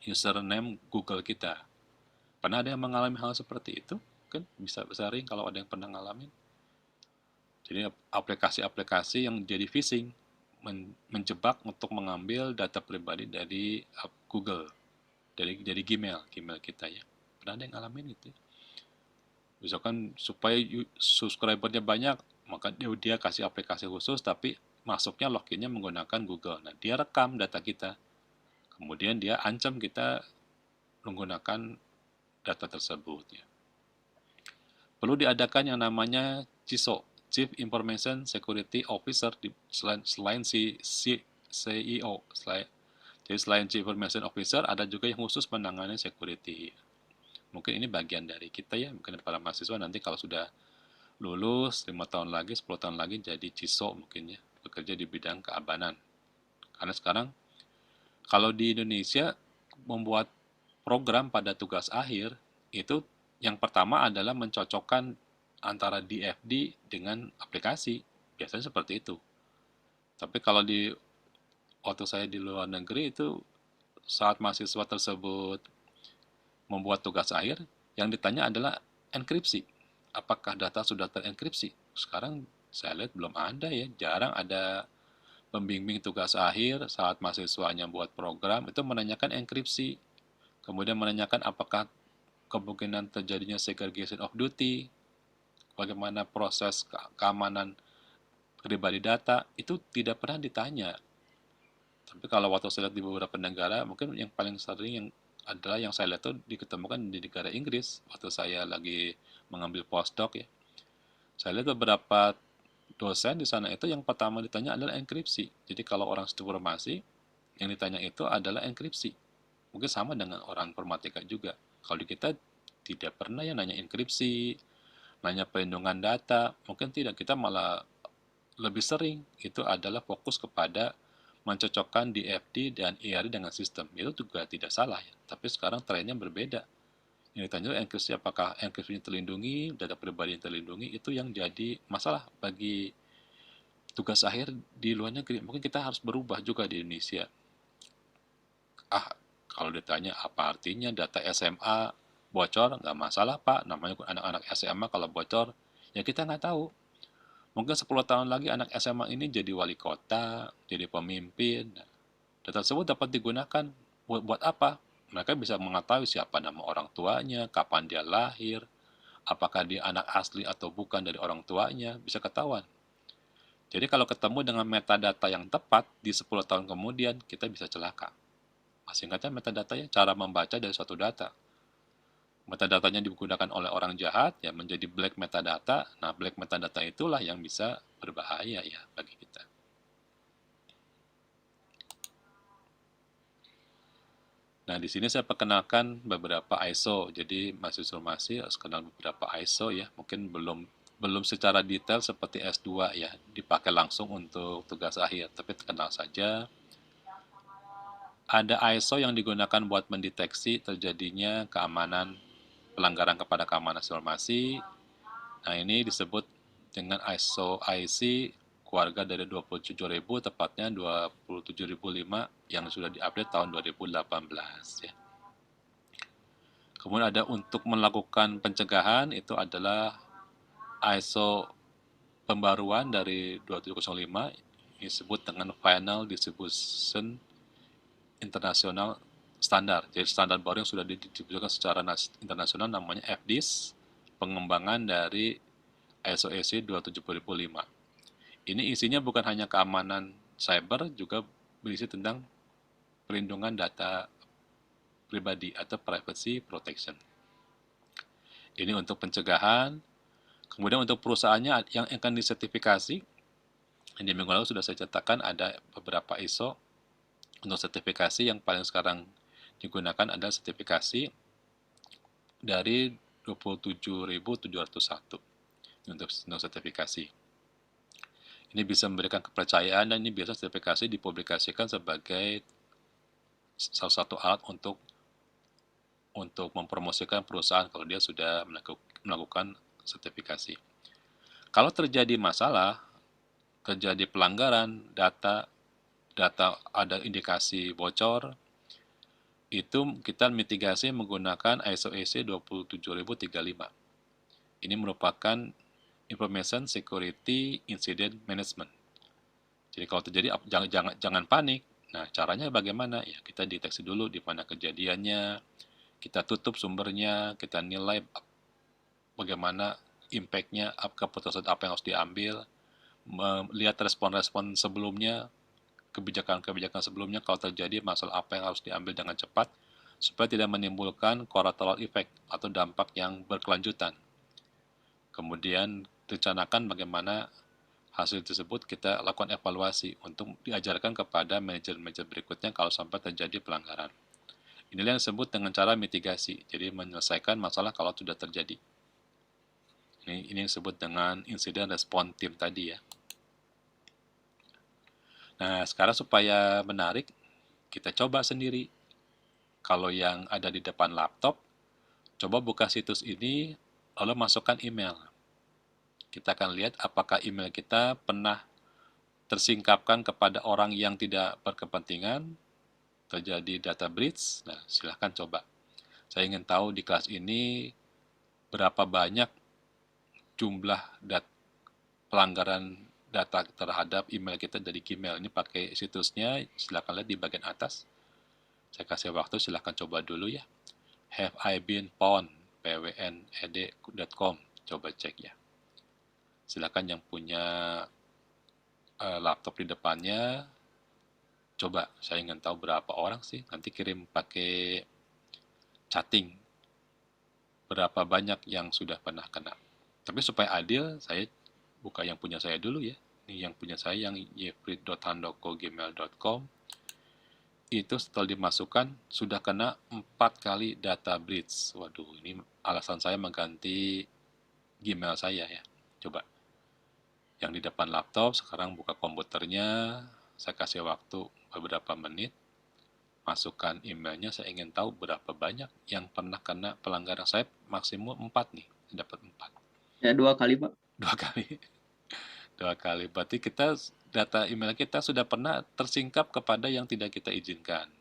username Google kita. Pernah ada yang mengalami hal seperti itu? Kan bisa sharing kalau ada yang pernah ngalamin. Jadi aplikasi-aplikasi yang jadi phishing menjebak untuk mengambil data pribadi dari Google, dari Gmail kita ya. Pernah ada yang ngalamin itu? Misalkan supaya subscribernya banyak, maka dia kasih aplikasi khusus, tapi masuknya loginnya menggunakan Google. Nah, dia rekam data kita. Kemudian dia ancam kita menggunakan data tersebut. Ya. Perlu diadakan yang namanya CISO, Chief Information Security Officer, selain si CEO. Jadi selain Chief Information Officer, ada juga yang khusus menangani security. Mungkin ini bagian dari kita ya, mungkin para mahasiswa nanti kalau sudah lulus 5 tahun lagi, 10 tahun lagi jadi CISO mungkin ya, bekerja di bidang keamanan. Karena sekarang kalau di Indonesia membuat program pada tugas akhir, itu yang pertama adalah mencocokkan antara DFD dengan aplikasi. Biasanya seperti itu. Tapi kalau waktu saya di luar negeri itu saat mahasiswa tersebut membuat tugas akhir, yang ditanya adalah enkripsi. Apakah data sudah terenkripsi? Sekarang saya lihat belum ada ya, jarang ada pembimbing tugas akhir saat mahasiswanya buat program itu menanyakan enkripsi. Kemudian menanyakan apakah kemungkinan terjadinya segregation of duty, bagaimana proses keamanan pribadi data, itu tidak pernah ditanya. Tapi kalau waktu saya lihat di beberapa negara, mungkin yang paling sering adalah yang saya lihat itu diketemukan di negara Inggris waktu saya lagi mengambil postdoc ya. Saya lihat beberapa dosen di sana itu yang pertama ditanya adalah enkripsi. Jadi kalau orang informasi yang ditanya itu adalah enkripsi. Mungkin sama dengan orang informatika juga. Kalau di kita tidak pernah ya nanya enkripsi, nanya perlindungan data, mungkin tidak. Kita malah lebih sering itu adalah fokus kepada mencocokkan DFD dan ERD dengan sistem. Itu juga tidak salah ya. Tapi sekarang trennya berbeda. Yang ditanya enkripsi, apakah enkripsinya terlindungi, data pribadi yang terlindungi, itu yang jadi masalah bagi tugas akhir di luar negeri. Mungkin kita harus berubah juga di Indonesia. Kalau ditanya apa artinya data SMA bocor, nggak masalah Pak. Namanya anak-anak SMA kalau bocor, ya kita nggak tahu. Mungkin 10 tahun lagi anak SMA ini jadi wali kota, jadi pemimpin. Data tersebut dapat digunakan buat apa? Mereka bisa mengetahui siapa nama orang tuanya, kapan dia lahir, apakah dia anak asli atau bukan dari orang tuanya, bisa ketahuan. Jadi kalau ketemu dengan metadata yang tepat di 10 tahun kemudian, kita bisa celaka. Masih ingatnya metadata ya, cara membaca dari suatu data. Metadatanya digunakan oleh orang jahat, ya menjadi black metadata. Nah, black metadata itulah yang bisa berbahaya ya bagi kita. Nah, di sini saya perkenalkan beberapa ISO. Jadi, mahasiswa masih harus kenal beberapa ISO ya. Mungkin belum belum secara detail seperti S2 ya, dipakai langsung untuk tugas akhir, tapi kenal saja. Ada ISO yang digunakan buat mendeteksi terjadinya keamanan pelanggaran kepada keamanan informasi. Nah, ini disebut dengan ISO IC keluarga dari 27.000, tepatnya 27.005 yang sudah diupdate tahun 2018 ya. Kemudian ada untuk melakukan pencegahan, itu adalah ISO pembaruan dari 2705, disebut dengan Final Distribution International Standard. Jadi standar baru yang sudah didistribusikan secara internasional namanya FDIS, pengembangan dari ISO EC 27005. Ini isinya bukan hanya keamanan cyber, juga berisi tentang perlindungan data pribadi atau privacy protection. Ini untuk pencegahan. Kemudian untuk perusahaannya yang akan disertifikasi, di minggu lalu sudah saya catatkan ada beberapa ISO untuk sertifikasi. Yang paling sekarang digunakan adalah sertifikasi dari 27.701 untuk sertifikasi. Ini bisa memberikan kepercayaan, dan ini biasa sertifikasi dipublikasikan sebagai salah satu alat untuk mempromosikan perusahaan kalau dia sudah melakukan sertifikasi. Kalau terjadi masalah, terjadi pelanggaran data ada indikasi bocor, itu kita mitigasi menggunakan ISO EC 27035. Ini merupakan Information Security Incident Management. Jadi kalau terjadi, jangan panik. Nah, caranya bagaimana? Ya, kita deteksi dulu di mana kejadiannya, kita tutup sumbernya, kita nilai bagaimana impact-nya, keputusan apa yang harus diambil, melihat respon-respon sebelumnya, kebijakan-kebijakan sebelumnya kalau terjadi masalah apa yang harus diambil dengan cepat, supaya tidak menimbulkan collateral effect atau dampak yang berkelanjutan. Kemudian rencanakan bagaimana hasil tersebut kita lakukan evaluasi untuk diajarkan kepada manajer-manajer berikutnya kalau sampai terjadi pelanggaran. Inilah yang disebut dengan cara mitigasi, jadi menyelesaikan masalah kalau sudah terjadi. Ini disebut dengan incident response team tadi ya. Nah, sekarang supaya menarik, kita coba sendiri. Kalau yang ada di depan laptop, coba buka situs ini, lalu masukkan email. Kita akan lihat apakah email kita pernah tersingkapkan kepada orang yang tidak berkepentingan, terjadi data breach. Nah, silahkan coba. Saya ingin tahu di kelas ini berapa banyak jumlah pelanggaran data terhadap email kita dari Gmail. Ini pakai situsnya, silahkan lihat di bagian atas. Saya kasih waktu, silahkan coba dulu ya. Have I been pwned? pwned.com. Coba cek ya. Silahkan yang punya laptop di depannya, coba. Saya ingin tahu berapa orang sih. Nanti kirim pakai chatting. Berapa banyak yang sudah pernah kena. Tapi supaya adil, saya buka yang punya saya dulu ya. Ini yang punya saya, yang yefrid.handoko@gmail.com. Itu setelah dimasukkan sudah kena 4 kali data breach. Waduh, ini alasan saya mengganti Gmail saya ya. Coba. Yang di depan laptop, sekarang buka komputernya, saya kasih waktu beberapa menit, masukkan emailnya, saya ingin tahu berapa banyak yang pernah kena pelanggaran. Saya maksimum 4 nih, dapat 4. Ya 2 kali, Pak. 2 kali. 2 kali. Berarti data email kita sudah pernah tersingkap kepada yang tidak kita izinkan.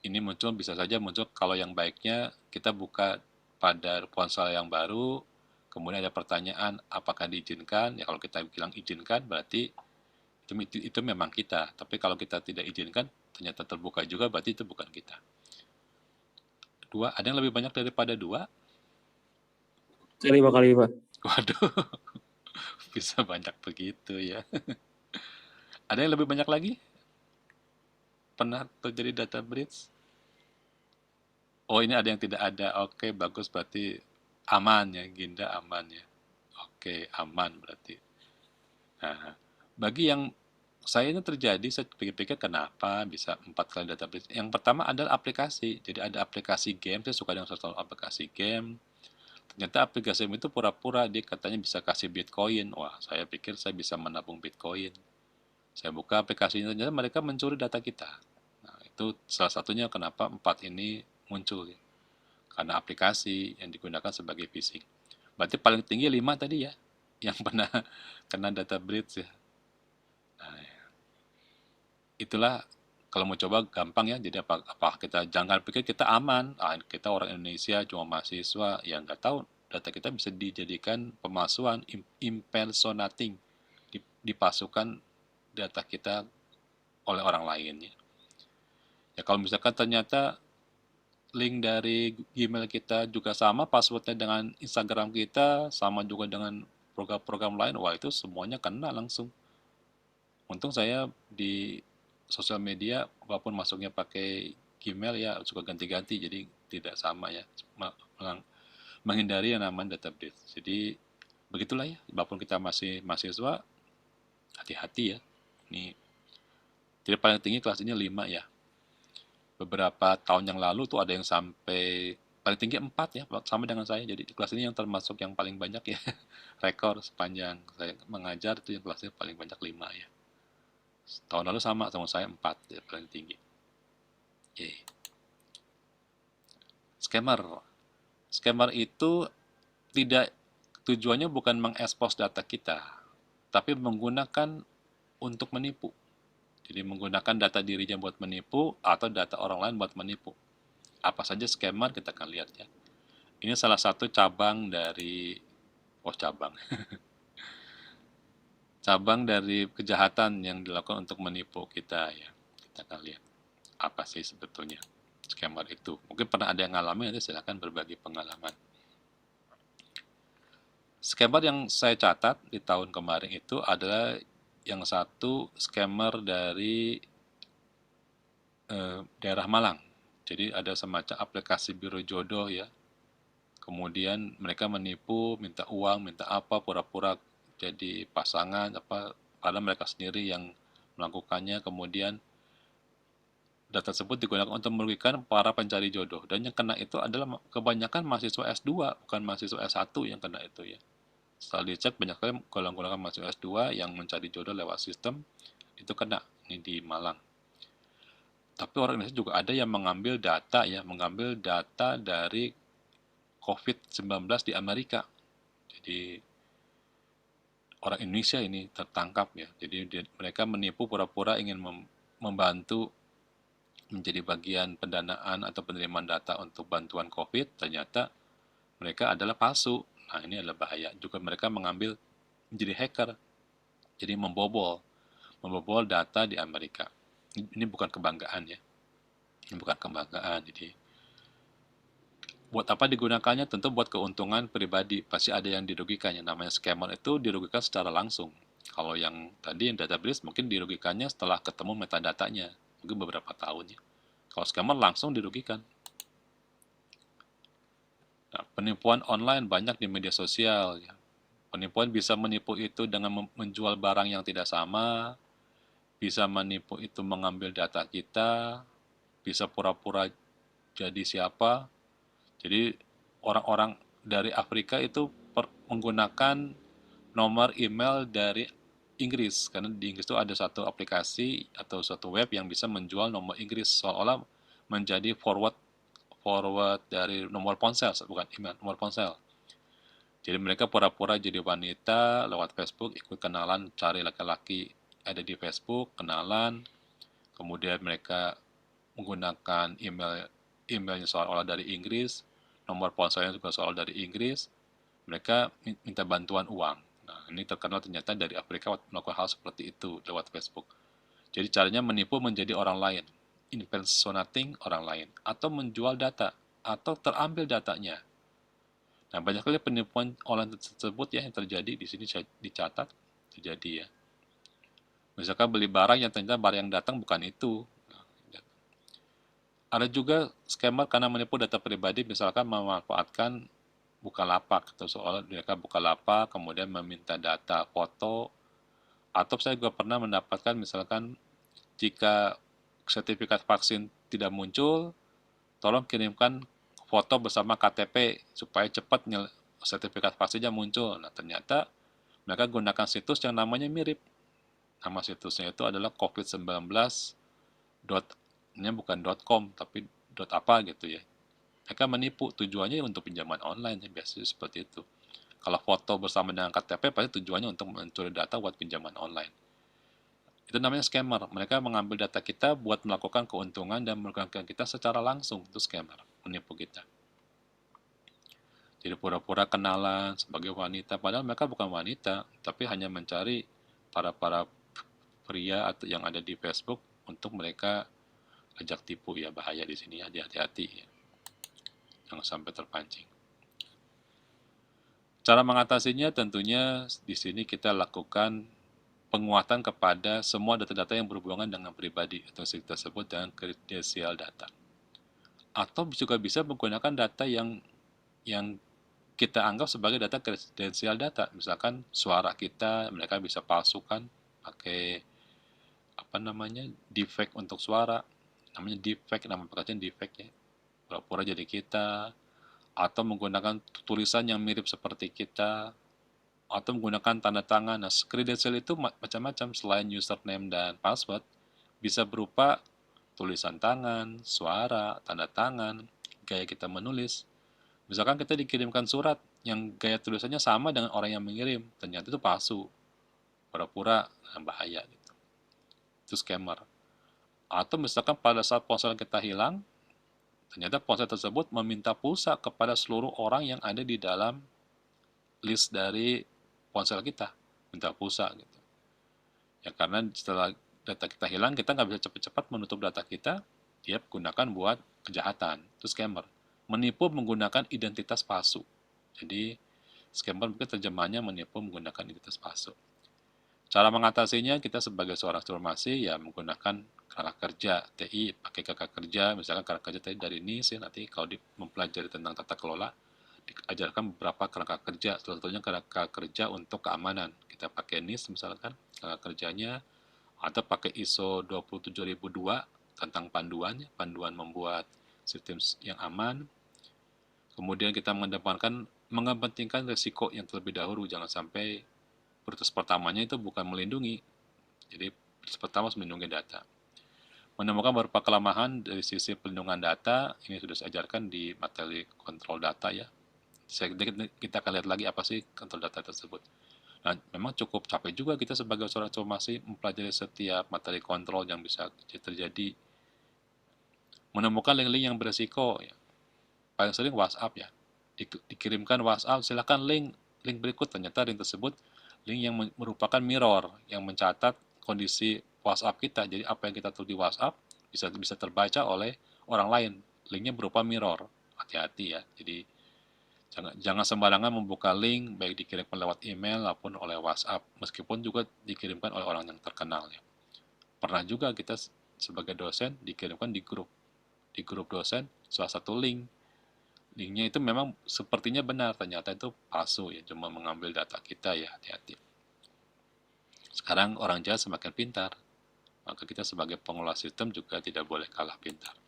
Ini bisa saja muncul kalau yang baiknya kita buka pada ponsel yang baru, kemudian ada pertanyaan apakah diizinkan, ya kalau kita bilang izinkan berarti itu memang kita, tapi kalau kita tidak izinkan ternyata terbuka juga berarti itu bukan kita. Dua, ada yang lebih banyak daripada dua? Lima kali, Pak. Waduh, bisa banyak begitu ya. Ada yang lebih banyak lagi? Pernah terjadi data breach? Oh, ini ada yang tidak ada. Oke, bagus, berarti aman ya, Ginda aman ya. Oke, aman berarti. Nah, bagi yang saya ini terjadi, saya pikir-pikir kenapa bisa 4 kali data breach. Yang pertama adalah aplikasi. Jadi ada aplikasi game, saya suka dengan install aplikasi game. Ternyata aplikasi itu pura-pura dia katanya bisa kasih Bitcoin. Wah, saya pikir saya bisa menabung Bitcoin. Saya buka aplikasinya, ternyata mereka mencuri data kita. Nah, itu salah satunya kenapa 4 ini muncul ya. Karena aplikasi yang digunakan sebagai phishing. Berarti paling tinggi 5 tadi ya, yang pernah kena data breach ya. Nah, itulah kalau mau coba gampang ya. Jadi apa kita jangan pikir kita aman. Kita orang Indonesia cuma mahasiswa yang nggak tahu data kita bisa dijadikan pemalsuan, impersonating, dipasukan data kita oleh orang lain ya. Ya kalau misalkan ternyata link dari Gmail kita juga sama, passwordnya dengan Instagram kita, sama juga dengan program-program lain, wah itu semuanya kena langsung. Untung saya di sosial media, walaupun masuknya pakai Gmail ya suka ganti-ganti, jadi tidak sama ya, menghindari yang namanya database. Jadi begitulah ya, walaupun kita masih mahasiswa, hati-hati ya. Ini jadi paling tinggi kelas ini 5 ya. Beberapa tahun yang lalu tuh ada yang sampai paling tinggi 4 ya, sama dengan saya. Jadi kelas ini yang termasuk yang paling banyak ya. Rekor sepanjang saya mengajar itu yang kelasnya paling banyak 5 ya. Tahun lalu sama saya 4 ya, paling tinggi. Yeay. Scammer. Scammer itu tidak tujuannya bukan mengekspos data kita, tapi menggunakan untuk menipu. Jadi menggunakan data dirinya buat menipu atau data orang lain buat menipu. Apa saja scammer kita akan lihat ya. Ini salah satu cabang dari cabang. Cabang dari kejahatan yang dilakukan untuk menipu kita ya. Kita akan lihat apa sih sebetulnya scammer itu. Mungkin pernah ada yang ngalamin, nanti silahkan berbagi pengalaman. Scammer yang saya catat di tahun kemarin itu adalah yang satu scammer dari daerah Malang. Jadi ada semacam aplikasi biro jodoh ya. Kemudian mereka menipu, minta uang, minta apa, pura-pura jadi pasangan, padahal mereka sendiri yang melakukannya. Kemudian data tersebut digunakan untuk merugikan para pencari jodoh. Dan yang kena itu adalah kebanyakan mahasiswa S2, bukan mahasiswa S1 yang kena itu ya. Setelah dicek, banyak sekali golongan-golongan mahasiswa S2 yang mencari jodoh lewat sistem, itu kena ini di Malang. Tapi orang Indonesia juga ada yang mengambil data dari COVID-19 di Amerika. Jadi orang Indonesia ini tertangkap ya. Jadi mereka menipu pura-pura ingin membantu menjadi bagian pendanaan atau penerimaan data untuk bantuan COVID, ternyata mereka adalah palsu. Nah, ini adalah bahaya. Juga mereka mengambil menjadi hacker. Jadi membobol data di Amerika. Ini bukan kebanggaan ya. Ini bukan kebanggaan. Jadi buat apa digunakannya? Tentu buat keuntungan pribadi. Pasti ada yang dirugikan. Yang namanya scammer itu dirugikan secara langsung. Kalau yang tadi yang data breach mungkin dirugikannya setelah ketemu metadatanya. Mungkin beberapa tahun ya. Kalau scammer langsung dirugikan. Nah, penipuan online banyak di media sosial. Ya. Penipuan bisa menipu itu dengan menjual barang yang tidak sama, bisa menipu itu mengambil data kita, bisa pura-pura jadi siapa. Jadi orang-orang dari Afrika itu menggunakan nomor email dari Inggris, karena di Inggris itu ada satu aplikasi atau suatu web yang bisa menjual nomor Inggris, seolah-olah menjadi forward dari nomor ponsel, bukan email, nomor ponsel. Jadi mereka pura-pura jadi wanita lewat Facebook, ikut kenalan, cari laki-laki ada di Facebook, kenalan, kemudian mereka menggunakan emailnya seolah-olah dari Inggris, nomor ponselnya juga seolah dari Inggris, mereka minta bantuan uang. Nah, ini terkenal ternyata dari Afrika melakukan hal seperti itu lewat Facebook. Jadi caranya menipu menjadi orang lain, impersonating orang lain, atau menjual data, atau terambil datanya. Nah, banyak sekali penipuan online tersebut ya yang terjadi di sini saya dicatat terjadi ya. Misalkan beli barang yang ternyata barang yang datang bukan itu. Ada juga scammer karena menipu data pribadi, misalkan memanfaatkan Bukalapak atau soal mereka Bukalapak kemudian meminta data foto, atau saya juga pernah mendapatkan misalkan jika sertifikat vaksin tidak muncul, tolong kirimkan foto bersama KTP supaya cepat sertifikat vaksinnya muncul. Nah, ternyata mereka gunakan situs yang namanya mirip. Nama situsnya itu adalah covid19. Ini bukan .com tapi apa gitu ya. Mereka menipu, tujuannya untuk pinjaman online ya, biasanya seperti itu. Kalau foto bersama dengan KTP pasti tujuannya untuk mencuri data buat pinjaman online. Itu namanya scammer. Mereka mengambil data kita buat melakukan keuntungan dan merugikan kita secara langsung. Itu scammer, menipu kita. Jadi pura-pura kenalan sebagai wanita, padahal mereka bukan wanita, tapi hanya mencari para pria atau yang ada di Facebook untuk mereka ajak tipu ya. Bahaya di sini, hati-hati ya. Jangan sampai terpancing. Cara mengatasinya tentunya di sini kita lakukan penguatan kepada semua data-data yang berhubungan dengan pribadi atau kita sebut dengan kredensial data. Atau juga bisa menggunakan data yang kita anggap sebagai data kredensial data. Misalkan suara kita mereka bisa palsukan pakai apa namanya deepfake untuk suara. Namanya deepfake, nama pekerjaan deepfake ya. Pura-pura jadi kita, atau menggunakan tulisan yang mirip seperti kita, atau menggunakan tanda tangan. Nah, credential itu macam-macam selain username dan password, bisa berupa tulisan tangan, suara, tanda tangan, gaya kita menulis. Misalkan kita dikirimkan surat yang gaya tulisannya sama dengan orang yang mengirim, ternyata itu palsu, pura-pura, bahaya gitu. Itu scammer. Atau misalkan pada saat ponsel kita hilang, ternyata ponsel tersebut meminta pulsa kepada seluruh orang yang ada di dalam list dari ponsel kita, minta pulsa gitu. Ya karena setelah data kita hilang, kita nggak bisa cepat-cepat menutup data kita, dia gunakan buat kejahatan, itu scammer. Menipu menggunakan identitas palsu. Jadi scammer mungkin terjemahnya menipu menggunakan identitas palsu. Cara mengatasinya kita sebagai seorang informasi ya menggunakan kerangka kerja TI, pakai kerangka kerja, misalkan kerangka kerja tadi dari ini sih nanti kalau mempelajari tentang tata kelola diajarkan beberapa kerangka kerja, salah satunya kerangka kerja untuk keamanan. Kita pakai NIST misalkan kerangka kerjanya, atau pakai ISO 27002 tentang panduan membuat sistem yang aman. Kemudian kita mengepentingkan risiko yang terlebih dahulu, jangan sampai prioritas pertamanya itu bukan melindungi. Jadi prioritas pertama harus melindungi data. Menemukan beberapa kelemahan dari sisi pelindungan data, ini sudah saya ajarkan di materi kontrol data ya. Kita akan lihat lagi apa sih kontrol data tersebut. Nah, memang cukup capek juga kita sebagai seorang informasi mempelajari setiap materi kontrol yang bisa terjadi. Menemukan link-link yang beresiko, ya. Paling sering WhatsApp ya. Dikirimkan WhatsApp, silakan link berikut. Ternyata link tersebut link yang merupakan mirror yang mencatat kondisi WhatsApp kita. Jadi apa yang kita tulis di WhatsApp bisa terbaca oleh orang lain. Linknya berupa mirror. Hati-hati ya. Jadi jangan sembarangan membuka link baik dikirimkan lewat email maupun oleh WhatsApp, meskipun juga dikirimkan oleh orang yang terkenal ya. Pernah juga kita sebagai dosen dikirimkan di grup dosen salah satu linknya itu memang sepertinya benar, ternyata itu palsu ya, cuma mengambil data kita ya, hati-hati. Sekarang orang jahat semakin pintar, maka kita sebagai pengelola sistem juga tidak boleh kalah pintar.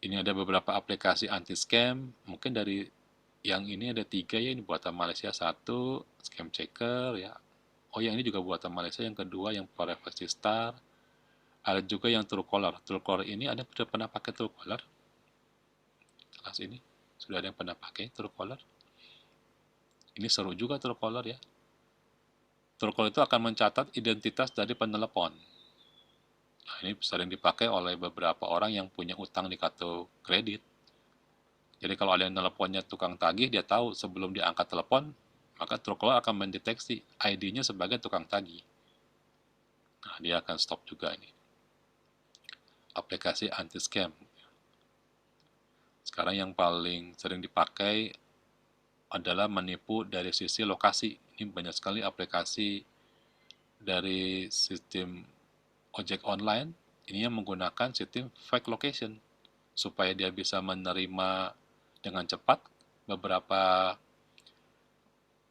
Ini ada beberapa aplikasi anti-scam, mungkin dari yang ini ada 3 ya, ini buatan Malaysia, 1 scam checker ya. Oh yang ini juga buatan Malaysia, yang kedua yang Privacy Star, ada juga yang Truecaller. Truecaller ini ada yang sudah pernah pakai Truecaller? Kelas ini sudah ada yang pernah pakai Truecaller? Ini seru juga Truecaller ya. Truecaller itu akan mencatat identitas dari penelepon. Nah, ini sering dipakai oleh beberapa orang yang punya utang di kartu kredit. Jadi kalau ada yang teleponnya tukang tagih, dia tahu sebelum dia angkat telepon, maka Truecaller akan mendeteksi ID-nya sebagai tukang tagih. Nah, dia akan stop juga ini. Aplikasi anti-scam. Sekarang yang paling sering dipakai adalah menipu dari sisi lokasi. Ini banyak sekali aplikasi dari sistem ojek online ini yang menggunakan sistem fake location supaya dia bisa menerima dengan cepat beberapa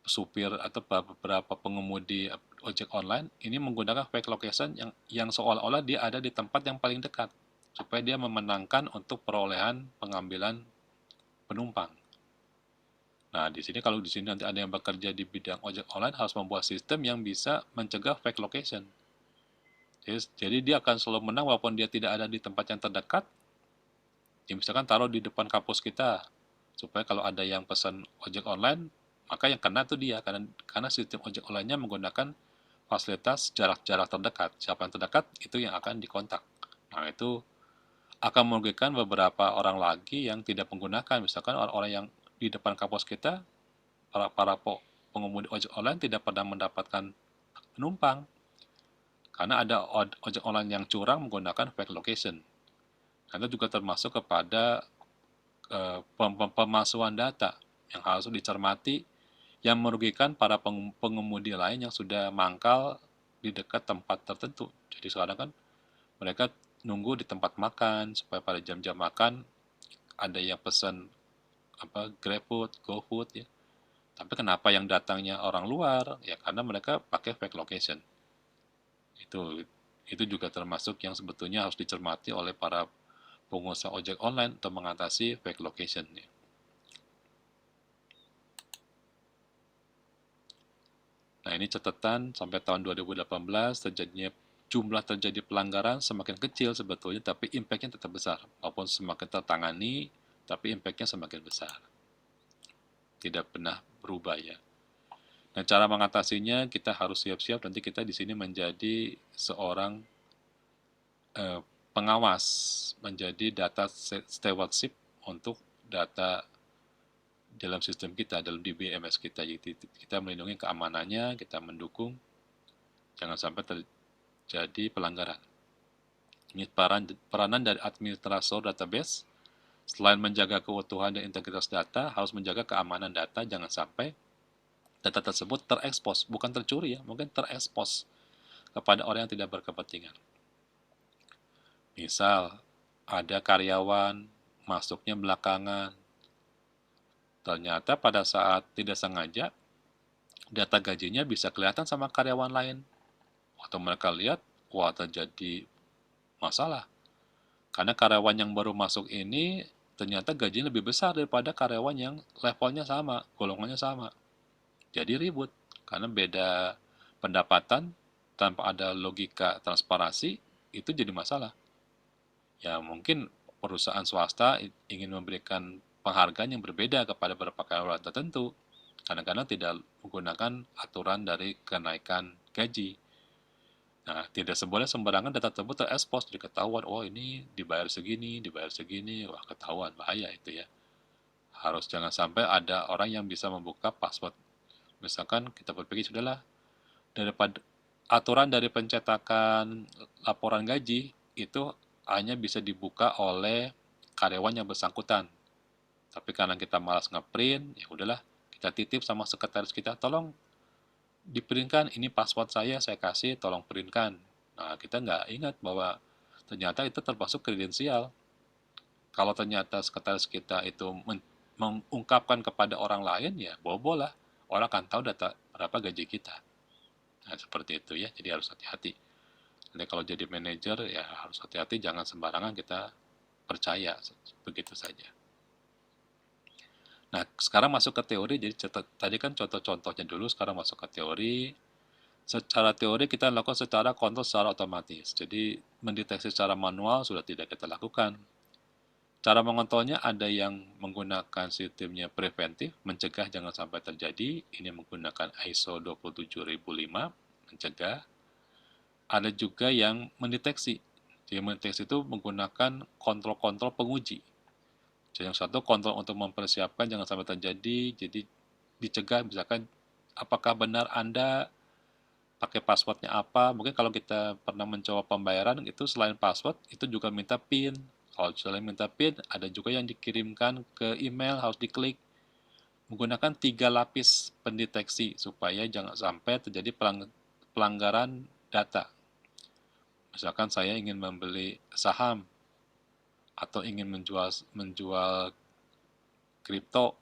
supir atau beberapa pengemudi ojek online ini menggunakan fake location yang seolah-olah dia ada di tempat yang paling dekat supaya dia memenangkan untuk perolehan pengambilan penumpang. Nah, di sini kalau di sini nanti ada yang bekerja di bidang ojek online harus membuat sistem yang bisa mencegah fake location. Jadi dia akan selalu menang walaupun dia tidak ada di tempat yang terdekat. Ya misalkan taruh di depan kampus kita supaya kalau ada yang pesan ojek online maka yang kena tuh dia karena sistem ojek online-nya menggunakan fasilitas jarak-jarak terdekat. Siapa yang terdekat itu yang akan dikontak. Nah, itu akan merugikan beberapa orang lagi yang tidak menggunakan. Misalkan orang-orang yang di depan kampus kita, para pengemudi ojek online tidak pernah mendapatkan penumpang. Karena ada ojek online yang curang menggunakan fake location. Nah, itu juga termasuk kepada pemalsuan data yang harus dicermati yang merugikan para pengemudi lain yang sudah mangkal di dekat tempat tertentu. Jadi sekarang kan mereka nunggu di tempat makan supaya pada jam-jam makan ada yang pesan GrabFood, GoFood ya. Tapi kenapa yang datangnya orang luar? Ya karena mereka pakai fake location. Itu itu juga termasuk yang sebetulnya harus dicermati oleh para pengusaha ojek online untuk mengatasi fake location. Ya. Nah, ini catatan sampai tahun 2018 jumlah terjadi pelanggaran semakin kecil sebetulnya, tapi impact-nya tetap besar. Walaupun semakin tertangani, tapi impact-nya semakin besar. Tidak pernah berubah ya. Nah, cara mengatasinya kita harus siap-siap nanti kita di sini menjadi seorang pengawas, menjadi data stewardship untuk data dalam sistem kita, dalam DBMS kita. Jadi kita melindungi keamanannya, kita mendukung, jangan sampai terjadi pelanggaran. Ini peranan dari administrator database, selain menjaga keutuhan dan integritas data, harus menjaga keamanan data, jangan sampai data tersebut terekspos, bukan tercuri ya, mungkin terekspos kepada orang yang tidak berkepentingan. Misal, ada karyawan masuknya belakangan, ternyata pada saat tidak sengaja, data gajinya bisa kelihatan sama karyawan lain. Atau mereka lihat, wah terjadi masalah. Karena karyawan yang baru masuk ini ternyata gajinya lebih besar daripada karyawan yang levelnya sama, golongannya sama. Jadi ribut, karena beda pendapatan tanpa ada logika transparansi, itu jadi masalah. Ya mungkin perusahaan swasta ingin memberikan penghargaan yang berbeda kepada beberapa karyawan tertentu, kadang-kadang tidak menggunakan aturan dari kenaikan gaji. Nah, tidak boleh sembarangan data tersebut terekspos, jadi ketahuan, oh ini dibayar segini, wah ketahuan, bahaya itu ya. Harus jangan sampai ada orang yang bisa membuka password. Misalkan kita berpikir, sudahlah, daripada aturan dari pencetakan laporan gaji, itu hanya bisa dibuka oleh karyawan yang bersangkutan. Tapi karena kita malas ngeprint, ya udahlah, kita titip sama sekretaris kita, tolong diprintkan, ini password saya kasih, tolong printkan. Nah, kita nggak ingat bahwa ternyata itu termasuk kredensial. Kalau ternyata sekretaris kita itu mengungkapkan kepada orang lain, ya bobo lah. Orang akan tahu data berapa gaji kita. Nah, seperti itu ya, jadi harus hati-hati. Jadi kalau jadi manajer, ya harus hati-hati, jangan sembarangan kita percaya, begitu saja. Nah, sekarang masuk ke teori, jadi tadi kan contoh-contohnya dulu, sekarang masuk ke teori. Secara teori kita lakukan secara kontrol secara otomatis. Jadi mendeteksi secara manual sudah tidak kita lakukan. Cara mengontrolnya ada yang menggunakan sistemnya preventif, mencegah jangan sampai terjadi. Ini menggunakan ISO 27005, mencegah. Ada juga yang mendeteksi. Jadi mendeteksi itu menggunakan kontrol-kontrol penguji. Jadi yang satu kontrol untuk mempersiapkan jangan sampai terjadi, jadi dicegah misalkan apakah benar Anda pakai passwordnya apa. Mungkin kalau kita pernah mencoba pembayaran itu selain password itu juga minta PIN. Kalau selain minta PIN ada juga yang dikirimkan ke email harus diklik. Menggunakan 3 lapis pendeteksi supaya jangan sampai terjadi pelanggaran data. Misalkan saya ingin membeli saham atau ingin menjual kripto,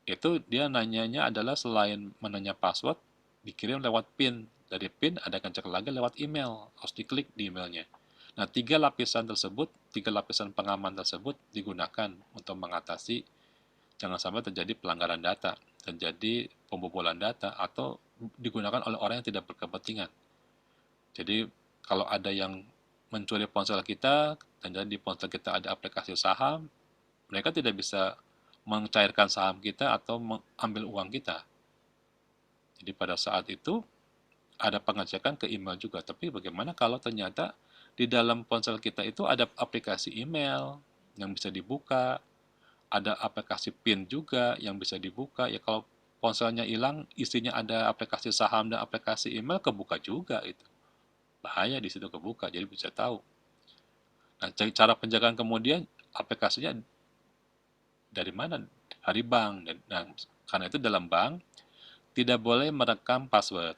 itu dia nanyanya adalah selain menanya password, dikirim lewat PIN. Dari PIN ada ngecek lagi lewat email, harus diklik di emailnya. Nah, 3 lapisan pengaman tersebut digunakan untuk mengatasi jangan sampai terjadi pelanggaran data, terjadi pembobolan data, atau digunakan oleh orang yang tidak berkepentingan. Jadi, kalau ada yang mencuri ponsel kita, dan jadi di ponsel kita ada aplikasi saham, mereka tidak bisa mencairkan saham kita atau mengambil uang kita. Jadi pada saat itu ada pengecekan ke email juga. Tapi bagaimana kalau ternyata di dalam ponsel kita itu ada aplikasi email yang bisa dibuka, ada aplikasi PIN juga yang bisa dibuka. Ya kalau ponselnya hilang, isinya ada aplikasi saham dan aplikasi email kebuka juga itu. Bahaya di situ kebuka, jadi bisa tahu. Nah, cara penjagaan kemudian aplikasinya dari mana? Dari bank. Dan karena itu dalam bank tidak boleh merekam password.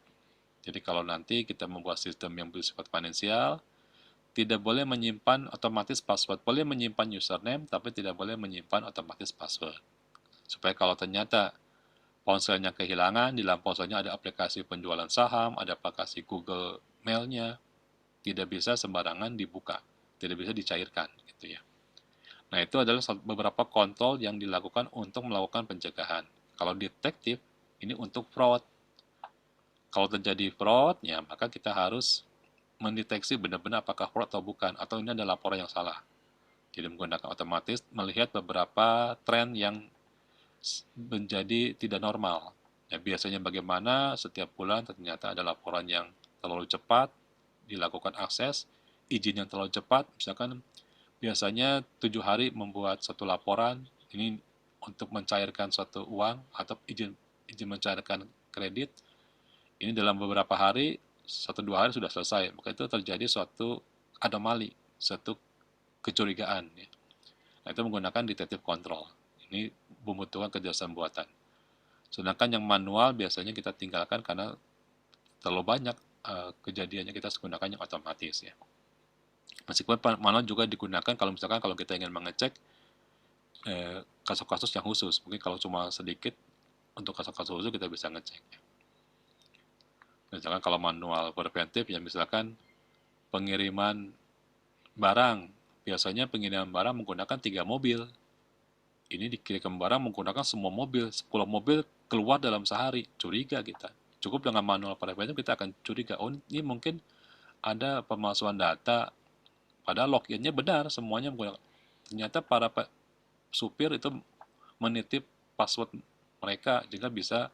Jadi kalau nanti kita membuat sistem yang bersifat finansial, tidak boleh menyimpan otomatis password. Boleh menyimpan username, tapi tidak boleh menyimpan otomatis password. Supaya kalau ternyata ponselnya kehilangan, di dalam ponselnya ada aplikasi penjualan saham, ada aplikasi Google Mail-nya, tidak bisa sembarangan dibuka, tidak bisa dicairkan, gitu ya. Nah, itu adalah beberapa kontrol yang dilakukan untuk melakukan pencegahan. Kalau detektif, ini untuk fraud. Kalau terjadi fraud, ya maka kita harus mendeteksi benar-benar apakah fraud atau bukan, atau ini adalah laporan yang salah. Jadi menggunakan otomatis melihat beberapa tren yang menjadi tidak normal. Ya, biasanya bagaimana setiap bulan ternyata ada laporan yang terlalu cepat, dilakukan akses, izin yang terlalu cepat, misalkan biasanya 7 hari membuat satu laporan, ini untuk mencairkan suatu uang atau izin mencairkan kredit, ini dalam beberapa hari, 1-2 hari sudah selesai. Maka itu terjadi suatu anomali, suatu kecurigaan. Ya. Nah, itu menggunakan detektif kontrol. Ini membutuhkan kerjasama buatan. Sedangkan yang manual biasanya kita tinggalkan karena terlalu banyak kejadiannya kita gunakan yang otomatis ya. Meskipun manual juga digunakan kalau misalkan kalau kita ingin mengecek kasus-kasus yang khusus. Mungkin kalau cuma sedikit untuk kasus-kasus khusus kita bisa ngecek. Misalkan kalau manual preventif ya misalkan pengiriman barang. Biasanya pengiriman barang menggunakan 3 mobil. Ini dikirim barang menggunakan semua mobil. 10 mobil keluar dalam sehari. Curiga kita. Cukup dengan manual preventif kita akan curiga. Oh ini mungkin ada pemalsuan data. Padahal loginnya benar semuanya menggunakan. Ternyata para supir itu menitip password mereka sehingga bisa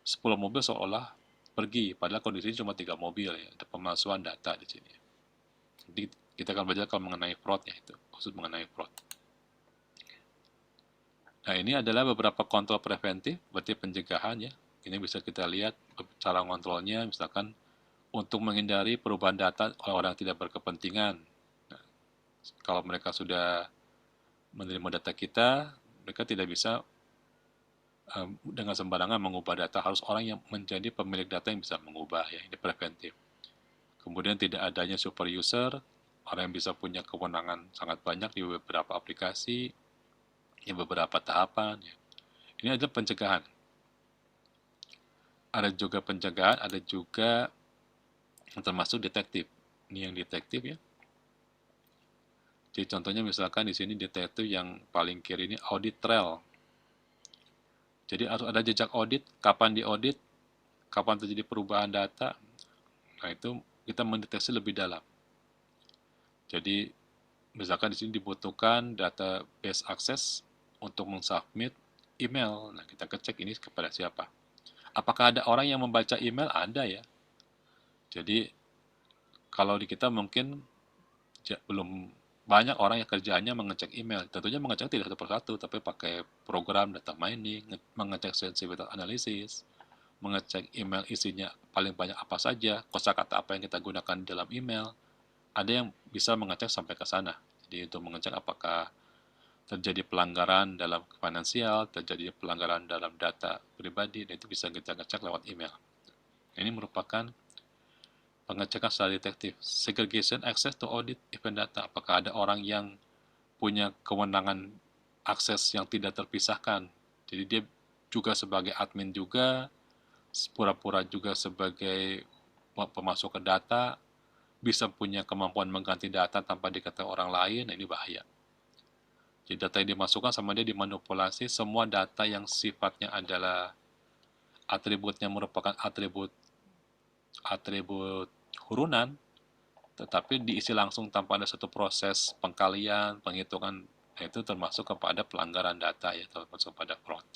10 mobil seolah pergi. Padahal kondisinya cuma 3 mobil ya. Ada pemalsuan data di sini. Jadi kita akan belajar kalau mengenai fraud ya itu. Khusus mengenai fraud. Nah, ini adalah beberapa kontrol preventif, berarti pencegahan ya. Ini bisa kita lihat cara kontrolnya, misalkan untuk menghindari perubahan data oleh orang yang tidak berkepentingan. Nah, kalau mereka sudah menerima data kita, mereka tidak bisa dengan sembarangan mengubah data. Harus orang yang menjadi pemilik data yang bisa mengubah ya, ini preventif. Kemudian tidak adanya super user, orang yang bisa punya kewenangan sangat banyak di beberapa aplikasi, di beberapa tahapan. Ya. Ini adalah pencegahan. Ada juga pencegahan, ada juga termasuk detektif. Ini yang detektif ya. Jadi contohnya misalkan di sini detektif yang paling kiri ini audit trail. Jadi harus ada jejak audit, kapan diaudit, kapan terjadi perubahan data. Nah itu kita mendeteksi lebih dalam. Jadi misalkan di sini dibutuhkan database access untuk mensubmit email. Nah kita cek ini kepada siapa. Apakah ada orang yang membaca email? Ada ya. Jadi kalau di kita mungkin belum banyak orang yang kerjaannya mengecek email. Tentunya mengecek tidak satu persatu, tapi pakai program data mining, mengecek sensitivitas analisis, mengecek email isinya paling banyak apa saja, kosakata apa yang kita gunakan dalam email. Ada yang bisa mengecek sampai ke sana. Jadi untuk mengecek apakah terjadi pelanggaran dalam finansial, terjadi pelanggaran dalam data pribadi, dan itu bisa kita ngecek lewat email. Ini merupakan pengecekan secara detektif. Segregation access to audit event data. Apakah ada orang yang punya kewenangan akses yang tidak terpisahkan. Jadi dia juga sebagai admin juga, pura-pura juga sebagai pemasok ke data, bisa punya kemampuan mengganti data tanpa diketahui orang lain, nah ini bahaya. Jadi data yang dimasukkan sama dia dimanipulasi, semua data yang sifatnya adalah atributnya merupakan atribut hurunan, tetapi diisi langsung tanpa ada satu proses pengkalian, penghitungan, itu termasuk kepada pelanggaran data ya, termasuk pada fraud.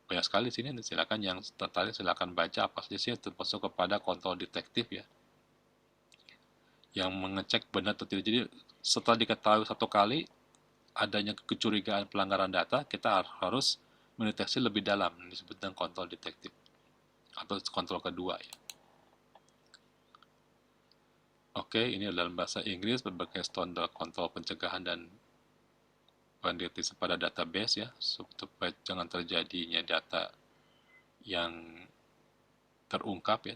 Banyak sekali di sini, silakan yang tertarik silakan baca apa saja sih termasuk kepada kontrol detektif ya, yang mengecek benar atau tidak. Jadi setelah diketahui satu kali adanya kecurigaan pelanggaran data, kita harus mendeteksi lebih dalam, disebut dengan kontrol detektif atau kontrol kedua ya. Oke, ini dalam bahasa Inggris berbagai standar kontrol pencegahan dan pendeteksi pada database ya, supaya jangan terjadinya data yang terungkap ya,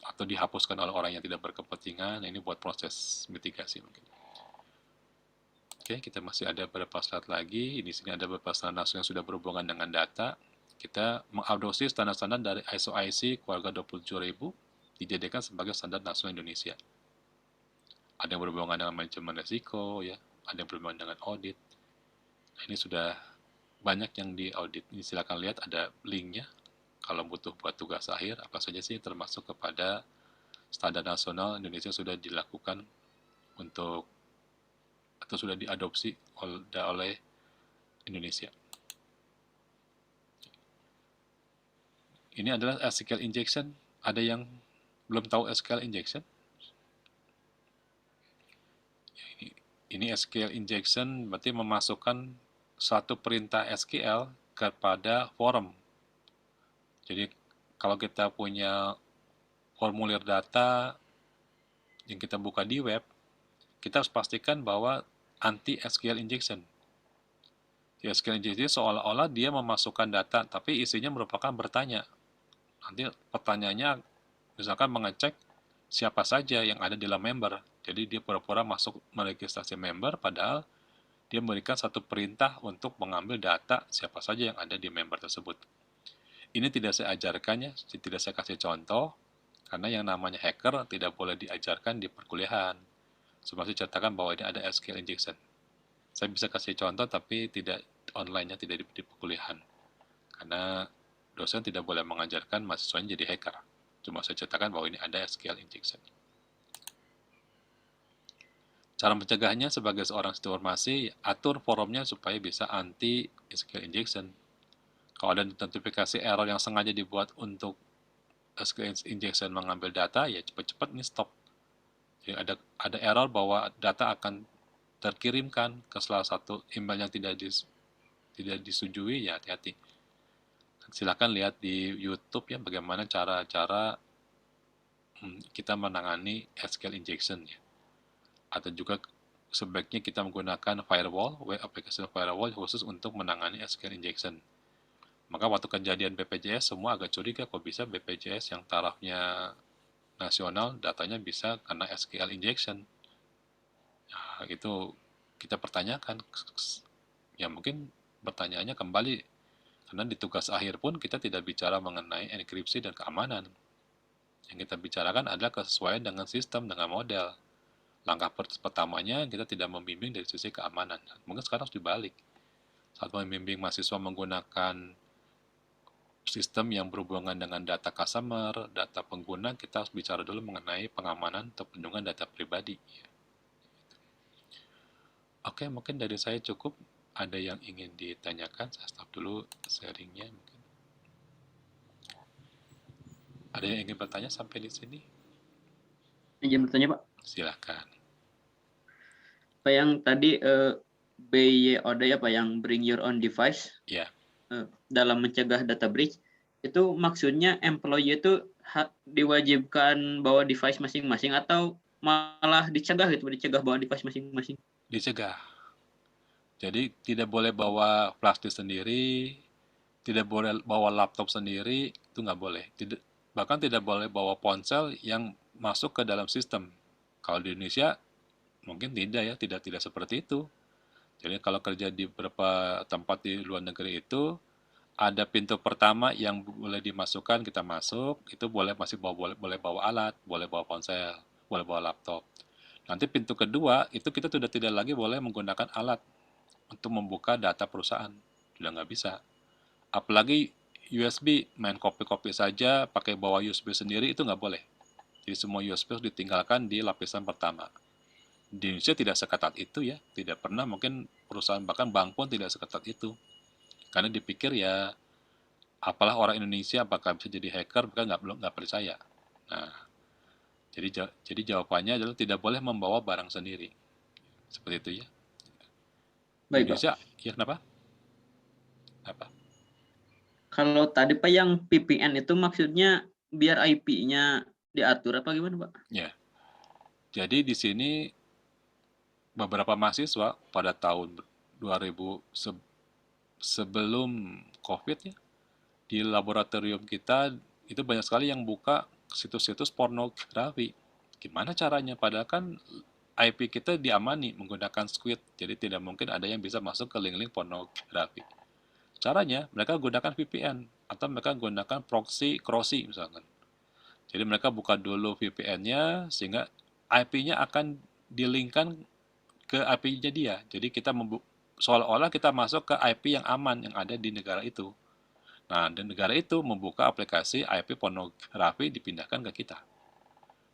atau dihapuskan oleh orang yang tidak berkepentingan. Ini buat proses mitigasi mungkin. Oke, kita masih ada beberapa slide lagi. Di sini ada beberapa standar nasional yang sudah berhubungan dengan data. Kita mengadopsi standar-standar dari ISO IC keluarga 27.000 dijadikan sebagai standar nasional Indonesia. Ada yang berhubungan dengan manajemen risiko, ya, ada yang berhubungan dengan audit. Nah, ini sudah banyak yang di audit. Ini silakan lihat ada linknya. Kalau butuh buat tugas akhir, apa saja sih termasuk kepada standar nasional Indonesia sudah dilakukan untuk atau sudah diadopsi oleh Indonesia. Ini adalah SQL injection. Ada yang belum tahu SQL injection? Ini SQL injection berarti memasukkan satu perintah SQL kepada form. Jadi kalau kita punya formulir data yang kita buka di web, kita harus pastikan bahwa anti SQL injection. SQL injection seolah-olah dia memasukkan data, tapi isinya merupakan bertanya. Nanti pertanyaannya misalkan mengecek siapa saja yang ada di dalam member. Jadi dia pura-pura masuk meregistrasi member, padahal dia memberikan satu perintah untuk mengambil data siapa saja yang ada di member tersebut. Ini tidak saya ajarkannya, tidak saya kasih contoh, karena yang namanya hacker tidak boleh diajarkan di perkuliahan. Seperti ceritakan bahwa ini ada SQL injection. Saya bisa kasih contoh, tapi tidak online-nya, tidak di perkuliahan. Karena dosen tidak boleh mengajarkan mahasiswanya jadi hacker. Cuma saya ceritakan bahwa ini ada SQL injection. Cara pencegahannya sebagai seorang informasi, atur forumnya supaya bisa anti SQL injection. Kalau ada notifikasi error yang sengaja dibuat untuk SQL injection mengambil data, ya cepat-cepat ini stop. Jadi ada error bahwa data akan terkirimkan ke salah satu email yang tidak disetujui, ya hati-hati. Silakan lihat di YouTube ya bagaimana cara-cara kita menangani SQL injection ya. Atau juga sebaiknya kita menggunakan firewall, web application firewall khusus untuk menangani SQL injection. Maka waktu kejadian BPJS semua agak curiga kok bisa BPJS yang tarafnya nasional datanya bisa kena SQL injection. Nah, itu kita pertanyakan. Ya mungkin pertanyaannya kembali karena di tugas akhir pun kita tidak bicara mengenai enkripsi dan keamanan. Yang kita bicarakan adalah kesesuaian dengan sistem, dengan model. Langkah pertamanya kita tidak membimbing dari sisi keamanan. Mungkin sekarang harus dibalik. Saat membimbing mahasiswa menggunakan sistem yang berhubungan dengan data customer, data pengguna, kita harus bicara dulu mengenai pengamanan atau perlindungan data pribadi. Oke, mungkin dari saya cukup. Ada yang ingin ditanyakan? Saya stop dulu sharingnya. Ada yang ingin bertanya sampai di sini? Izin bertanya, Pak. Silakan. Pak yang tadi BYOD ya Pak, yang bring your own device Ya, dalam mencegah data breach, itu maksudnya employee itu diwajibkan bawa device masing-masing atau malah dicegah bawa device masing-masing? dicegah. Jadi tidak boleh bawa plastik sendiri, tidak boleh bawa laptop sendiri, itu nggak boleh. Bahkan tidak boleh bawa ponsel yang masuk ke dalam sistem. Kalau di Indonesia mungkin tidak ya, tidak seperti itu. Jadi kalau kerja di beberapa tempat di luar negeri itu ada pintu pertama yang boleh dimasukkan, kita masuk, itu boleh masih boleh bawa alat, boleh bawa ponsel, boleh bawa laptop. Nanti pintu kedua itu kita sudah tidak lagi boleh menggunakan alat untuk membuka data perusahaan, sudah nggak bisa. Apalagi USB, main copy-copy saja, pakai bawa USB sendiri itu nggak boleh. Jadi semua USB harus ditinggalkan di lapisan pertama. Di Indonesia tidak seketat itu ya, tidak pernah, mungkin perusahaan bahkan bank pun tidak seketat itu. Karena dipikir ya, apalah orang Indonesia apakah bisa jadi hacker, mereka nggak percaya. Nah, jadi jawabannya adalah tidak boleh membawa barang sendiri. Seperti itu ya. Di Baik Pak. Indonesia, ya kenapa? Apa? Kalau tadi Pak yang VPN itu maksudnya biar IP-nya diatur apa gimana Pak? Ya, jadi di sini beberapa mahasiswa pada tahun 2000 sebelum COVID ya, di laboratorium kita itu banyak sekali yang buka situs-situs pornografi. Gimana caranya? Padahal kan IP kita diamani menggunakan Squid, jadi tidak mungkin ada yang bisa masuk ke link-link pornografi. Caranya, mereka gunakan VPN atau mereka gunakan proxy crossy misalkan. Jadi mereka buka dulu VPN-nya sehingga IP-nya akan dilinkkan ke IP-nya dia. Jadi kita seolah-olah kita masuk ke IP yang aman yang ada di negara itu. Nah, dan negara itu membuka aplikasi IP pornografi dipindahkan ke kita.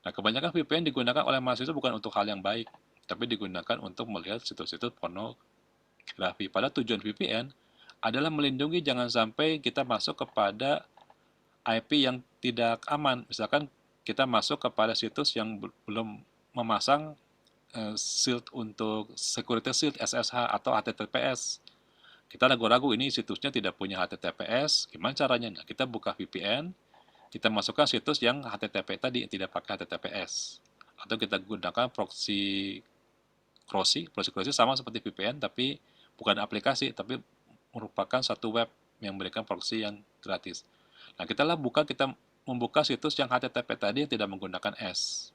Nah, kebanyakan VPN digunakan oleh mahasiswa bukan untuk hal yang baik, tapi digunakan untuk melihat situs-situs pornografi. Pada tujuan VPN adalah melindungi jangan sampai kita masuk kepada IP yang tidak aman. Misalkan kita masuk kepada situs yang belum memasang shield untuk security shield SSH atau HTTPS. Kita ragu-ragu ini situsnya tidak punya HTTPS, gimana caranya? Nah, kita buka VPN, kita masukkan situs yang HTTP tadi tidak pakai HTTPS. Atau kita gunakan proxy crossy sama seperti VPN tapi bukan aplikasi, tapi merupakan satu web yang memberikan proxy yang gratis. Nah, kita membuka situs yang HTTP tadi yang tidak menggunakan S.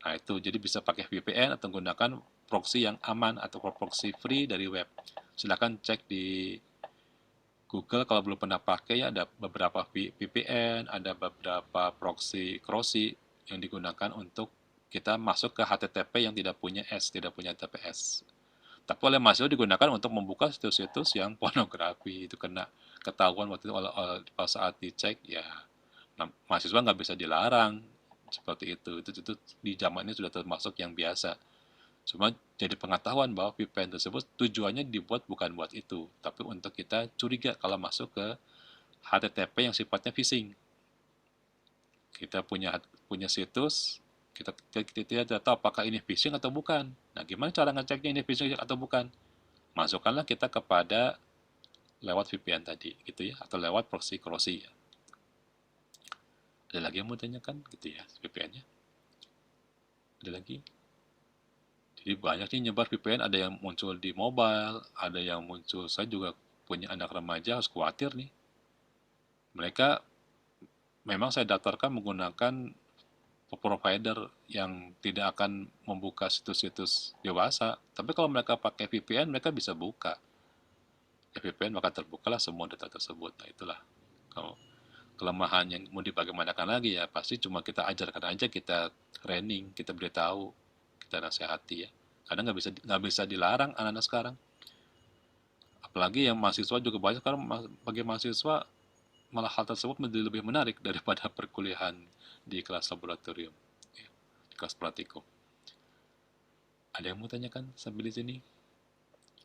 Nah, itu jadi bisa pakai VPN atau menggunakan proxy yang aman atau proxy free dari web. Silahkan cek di Google kalau belum pernah pakai ya, ada beberapa VPN, ada beberapa proxy crossy yang digunakan untuk kita masuk ke HTTP yang tidak punya S, tidak punya TPS. Tapi oleh mahasiswa digunakan untuk membuka situs-situs yang pornografi itu kena ketahuan waktu itu pas saat dicek ya. Nah, mahasiswa nggak bisa dilarang seperti itu di zaman ini sudah termasuk yang biasa. Cuma jadi pengetahuan bahwa VPN tersebut tujuannya dibuat bukan buat itu, tapi untuk kita curiga kalau masuk ke HTTP yang sifatnya phishing. Kita punya situs, kita tidak tahu apakah ini phishing atau bukan. Nah, gimana cara ngeceknya ini phishing atau bukan? Masukkanlah kita kepada lewat VPN tadi, gitu ya, atau lewat proxy crossy. Ya. Ada lagi yang mau tanyakan, gitu ya, VPN-nya? Ada lagi? Jadi banyak nih nyebar VPN, ada yang muncul di mobile, ada yang muncul, saya juga punya anak remaja harus khawatir nih. Mereka memang saya daftarkan menggunakan provider yang tidak akan membuka situs-situs dewasa, tapi kalau mereka pakai VPN, mereka bisa buka. Ya, VPN maka terbukalah semua data tersebut. Nah itulah kalau kelemahan yang mau dibagaimanakan lagi ya pasti cuma kita ajarkan aja, kita training, kita beritahu, kita nasihati ya. Karena nggak bisa dilarang anak-anak sekarang. Apalagi yang mahasiswa juga banyak sekarang, bagi mahasiswa malah hal tersebut menjadi lebih menarik daripada perkuliahan di kelas laboratorium, ya, di kelas praktikum. Ada yang mau tanyakan sambil di sini?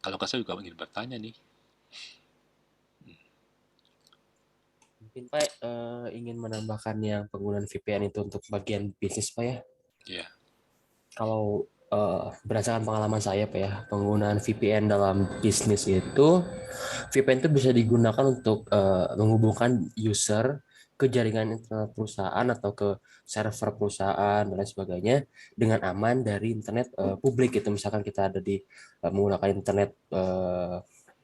Kalau saya juga ingin bertanya nih. Mungkin Pak ingin menambahkan yang penggunaan VPN itu untuk bagian bisnis Pak ya. Ya, Kalau berdasarkan pengalaman saya Pak ya, penggunaan VPN dalam bisnis itu, VPN itu bisa digunakan untuk menghubungkan user ke jaringan internet perusahaan atau ke server perusahaan dan lain sebagainya dengan aman dari internet publik gitu. Misalkan kita ada di menggunakan internet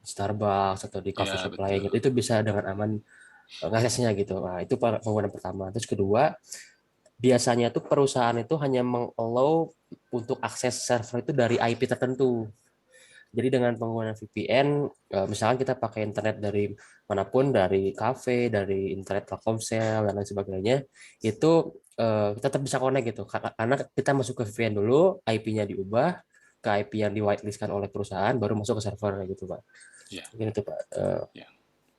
Starbucks atau di coffee Ya, shop lain gitu, betul. itu bisa dengan aman aksesnya gitu. Nah, itu penggunaan pertama. Terus kedua, biasanya tuh perusahaan itu hanya meng-allow untuk akses server itu dari IP tertentu. Jadi dengan penggunaan VPN, misalkan kita pakai internet dari manapun, dari kafe, dari internet Telkomsel dan lain sebagainya, itu kita tetap bisa connect gitu. Karena kita masuk ke VPN dulu, IP-nya diubah ke IP yang di whitelistkan oleh perusahaan, baru masuk ke server kayak gitu, Pak. Ya, Mungkin itu Pak, ya.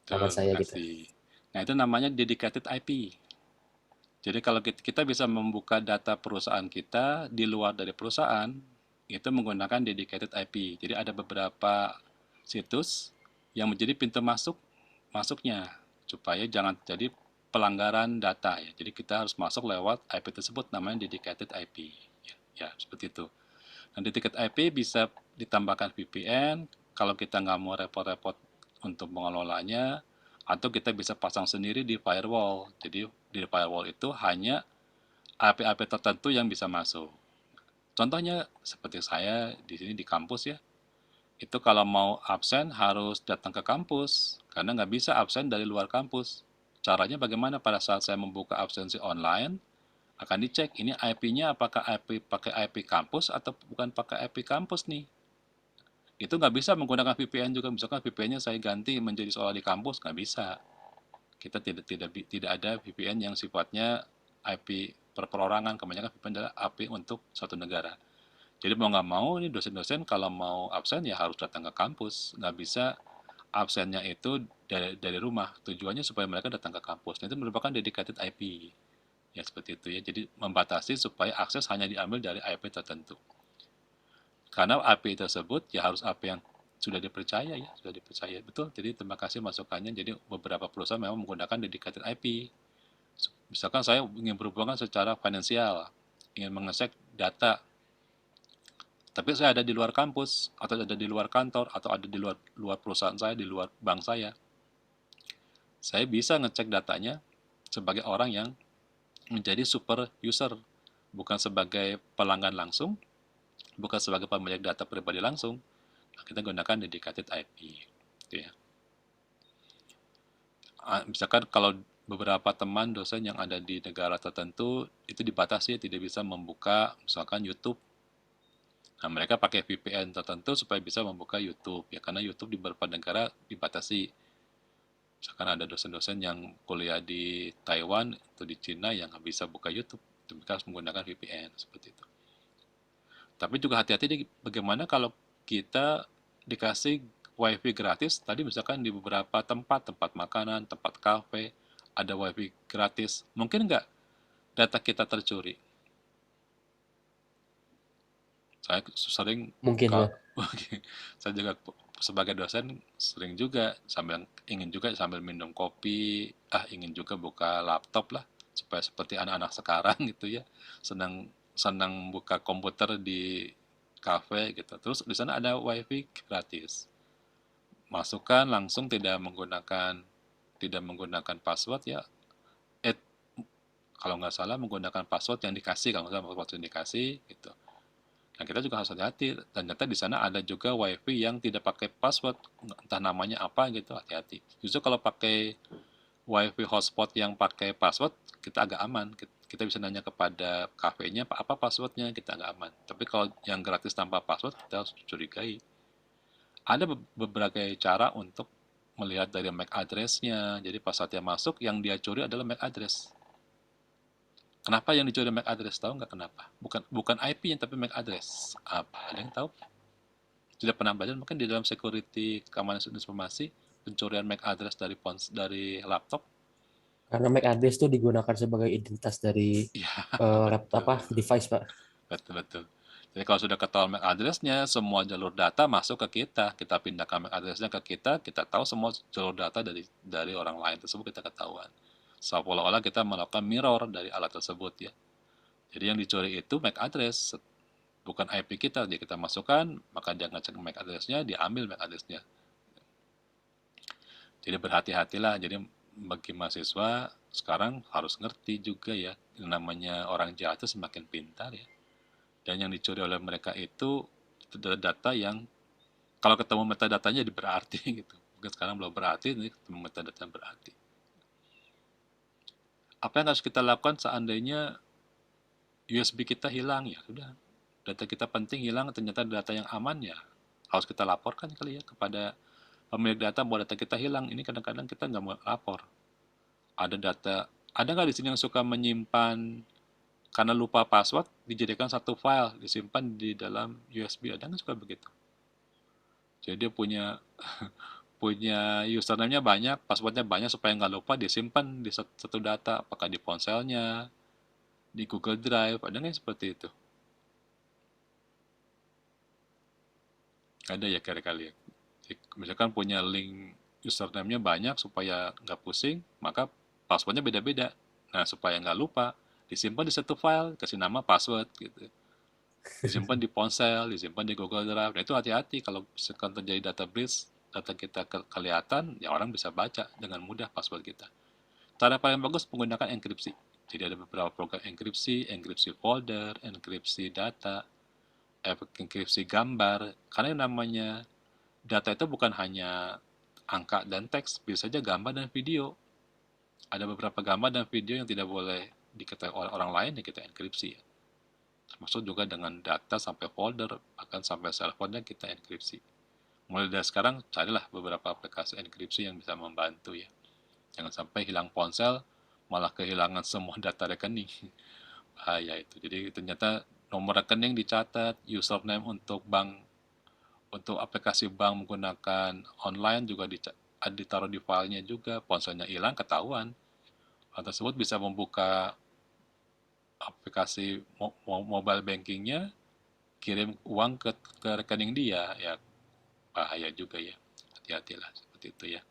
pengalaman Betul, saya gitu. makasih. Nah, itu namanya dedicated IP. Jadi kalau kita bisa membuka data perusahaan kita di luar dari perusahaan, itu menggunakan dedicated IP. Jadi ada beberapa situs yang menjadi pintu masuknya supaya jangan jadi pelanggaran data ya. Jadi kita harus masuk lewat IP tersebut namanya dedicated IP. Ya, ya seperti itu. Nah, dedicated IP bisa ditambahkan VPN kalau kita nggak mau repot-repot untuk mengelolanya, atau kita bisa pasang sendiri di firewall. Jadi di firewall itu hanya IP-IP tertentu yang bisa masuk. Contohnya seperti saya di sini di kampus ya, itu kalau mau absen harus datang ke kampus, karena nggak bisa absen dari luar kampus. Caranya bagaimana pada saat saya membuka absensi online, akan dicek ini IP-nya apakah IP pakai IP kampus atau bukan pakai IP kampus nih. Itu nggak bisa menggunakan VPN juga, misalkan VPN-nya saya ganti menjadi seolah di kampus, nggak bisa. Kita tidak ada VPN yang sifatnya IP perorangan, kebanyakan VPN adalah IP untuk suatu negara. Jadi mau nggak mau ini dosen-dosen kalau mau absen ya harus datang ke kampus, nggak bisa absennya itu dari rumah. Tujuannya supaya mereka datang ke kampus. Nah, itu merupakan dedicated IP. Ya seperti itu ya. Jadi membatasi supaya akses hanya diambil dari IP tertentu. Karena IP tersebut ya harus IP yang sudah dipercaya ya, sudah dipercaya. Betul. Jadi terima kasih masukannya. Jadi beberapa perusahaan memang menggunakan dedicated IP. Misalkan saya ingin berhubungan secara finansial, ingin mengecek data, tapi saya ada di luar kampus, atau ada di luar kantor, atau ada di luar perusahaan saya, di luar bank saya bisa ngecek datanya sebagai orang yang menjadi super user, bukan sebagai pelanggan langsung, bukan sebagai pemilik data pribadi langsung. Nah, kita gunakan dedicated IP. Gitu ya. Misalkan kalau beberapa teman dosen yang ada di negara tertentu itu dibatasi tidak bisa membuka misalkan YouTube. Nah, mereka pakai VPN tertentu supaya bisa membuka YouTube ya, karena YouTube di beberapa negara dibatasi. Misalkan ada dosen-dosen yang kuliah di Taiwan atau di Cina yang nggak bisa buka YouTube, mereka harus menggunakan VPN seperti itu. Tapi juga hati-hati bagaimana kalau kita dikasih WiFi gratis, tadi misalkan di beberapa tempat makanan, tempat kafe, ada WiFi gratis. Mungkin nggak data kita tercuri? Saya sering, Mungkin kalau Pak. saya juga sebagai dosen sering juga ingin juga sambil minum kopi, ingin juga buka laptop lah, supaya seperti anak-anak sekarang gitu ya, senang senang buka komputer di kafe gitu. Terus di sana ada wifi gratis. Masukkan langsung tidak menggunakan password ya. Eh, kalau nggak salah menggunakan password yang dikasih, kalau nggak salah password yang dikasih gitu. Nah, kita juga harus hati-hati. Ternyata di sana ada juga wifi yang tidak pakai password, entah namanya apa gitu, hati-hati. Justru kalau pakai wifi hotspot yang pakai password, kita agak aman. Kita bisa nanya kepada kafenya, apa passwordnya, kita agak aman. Tapi kalau yang gratis tanpa password, kita harus curigai. Ada beberapa cara untuk melihat dari MAC address-nya. Jadi pas saat dia masuk, yang dia curi adalah MAC address. Kenapa yang dicuri MAC address? Tahu nggak kenapa? Bukan IP-nya, tapi MAC address. Apa? Ada yang tahu? Tidak pernah belajar? Mungkin di dalam security keamanan informasi, pencurian MAC address dari laptop. Karena MAC address itu digunakan sebagai identitas dari Iya, laptop apa betul. device Pak. Betul, betul. Jadi kalau sudah ketahuan MAC address-nya, semua jalur data masuk ke kita. Kita pindahkan MAC address-nya ke kita tahu semua jalur data dari orang lain tersebut kita ketahuan. Seolah-olah kita melakukan mirror dari alat tersebut ya. Jadi yang dicuri itu MAC address. bukan IP kita, dia kita masukkan, maka dia ngecek MAC address-nya, dia ambil MAC address-nya. Jadi berhati-hatilah. Jadi bagi mahasiswa sekarang harus ngerti juga ya, yang namanya orang jahat itu semakin pintar ya. Dan yang dicuri oleh mereka itu data yang kalau ketemu metadatanya jadi berarti gitu. Mungkin sekarang belum berarti, ini ketemu metadata yang berarti. Apa yang harus kita lakukan seandainya USB kita hilang? Ya sudah, data kita penting hilang, ternyata data yang aman ya harus kita laporkan kali ya kepada pemilik data bahwa data kita hilang. Ini kadang-kadang kita nggak mau lapor. Ada nggak di sini yang suka menyimpan karena lupa password, dijadikan satu file, disimpan di dalam USB? Ada nggak suka begitu? Jadi dia punya punya username-nya banyak, passwordnya banyak supaya nggak lupa, disimpan di satu data, apakah di ponselnya, di Google Drive, ada nggak yang seperti itu? Ada ya kali-kali. Misalkan punya link username-nya banyak supaya nggak pusing, maka passwordnya beda-beda. Nah, supaya nggak lupa, disimpan di satu file, kasih nama password gitu. Disimpan di ponsel, disimpan di Google Drive. Nah, itu hati-hati kalau misalkan terjadi data breach, data kita kelihatan, ya orang bisa baca dengan mudah password kita. Cara paling bagus menggunakan enkripsi. Jadi ada beberapa program enkripsi, enkripsi folder, enkripsi data, enkripsi gambar. Karena yang namanya data itu bukan hanya angka dan teks, bisa saja gambar dan video. Ada beberapa gambar dan video yang tidak boleh diketahui oleh orang lain yang kita enkripsi. Termasuk juga dengan data sampai folder, bahkan sampai servernya kita enkripsi. Mulai dari sekarang, carilah beberapa aplikasi enkripsi yang bisa membantu ya. Jangan sampai hilang ponsel, malah kehilangan semua data rekening. Bahaya itu. Jadi ternyata nomor rekening dicatat, username untuk bank, untuk aplikasi bank menggunakan online juga ditaruh di filenya juga, ponselnya hilang, ketahuan. Hal tersebut bisa membuka aplikasi mobile bankingnya, kirim uang ke rekening dia, ya bahaya juga ya. Hati-hatilah seperti itu ya.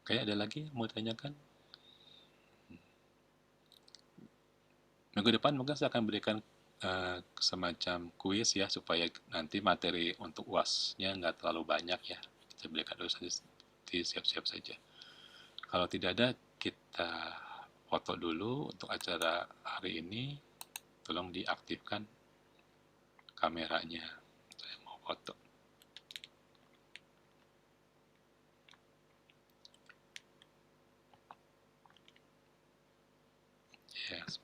Oke, ada lagi yang mau ditanyakan? Minggu depan mungkin saya akan berikan semacam kuis ya, supaya nanti materi untuk UAS-nya nggak terlalu banyak ya. Saya berikan dulu saja, siap-siap saja. Kalau tidak ada, kita foto dulu untuk acara hari ini. Tolong diaktifkan kameranya. Saya mau foto. Yes.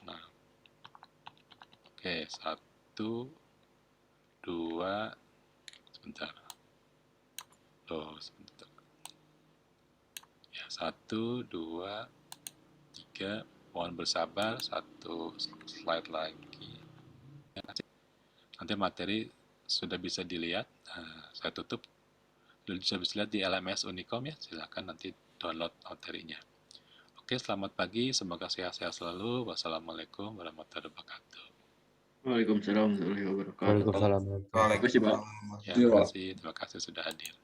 Nah, oke, 1, 2, sebentar. Loh, sebentar. Ya, 1, 2, 3. Mohon bersabar, satu slide lagi. Nanti materi sudah bisa dilihat. Nah, saya tutup. Sudah bisa lihat di LMS Unicom ya. Silakan nanti download materinya. Oke, selamat pagi. Semoga sehat-sehat selalu. Wassalamualaikum warahmatullahi wabarakatuh. Waalaikumsalam warahmatullahi wabarakatuh. Waalaikumsalam. Terima kasih, Pak. Ya, terima kasih sudah hadir.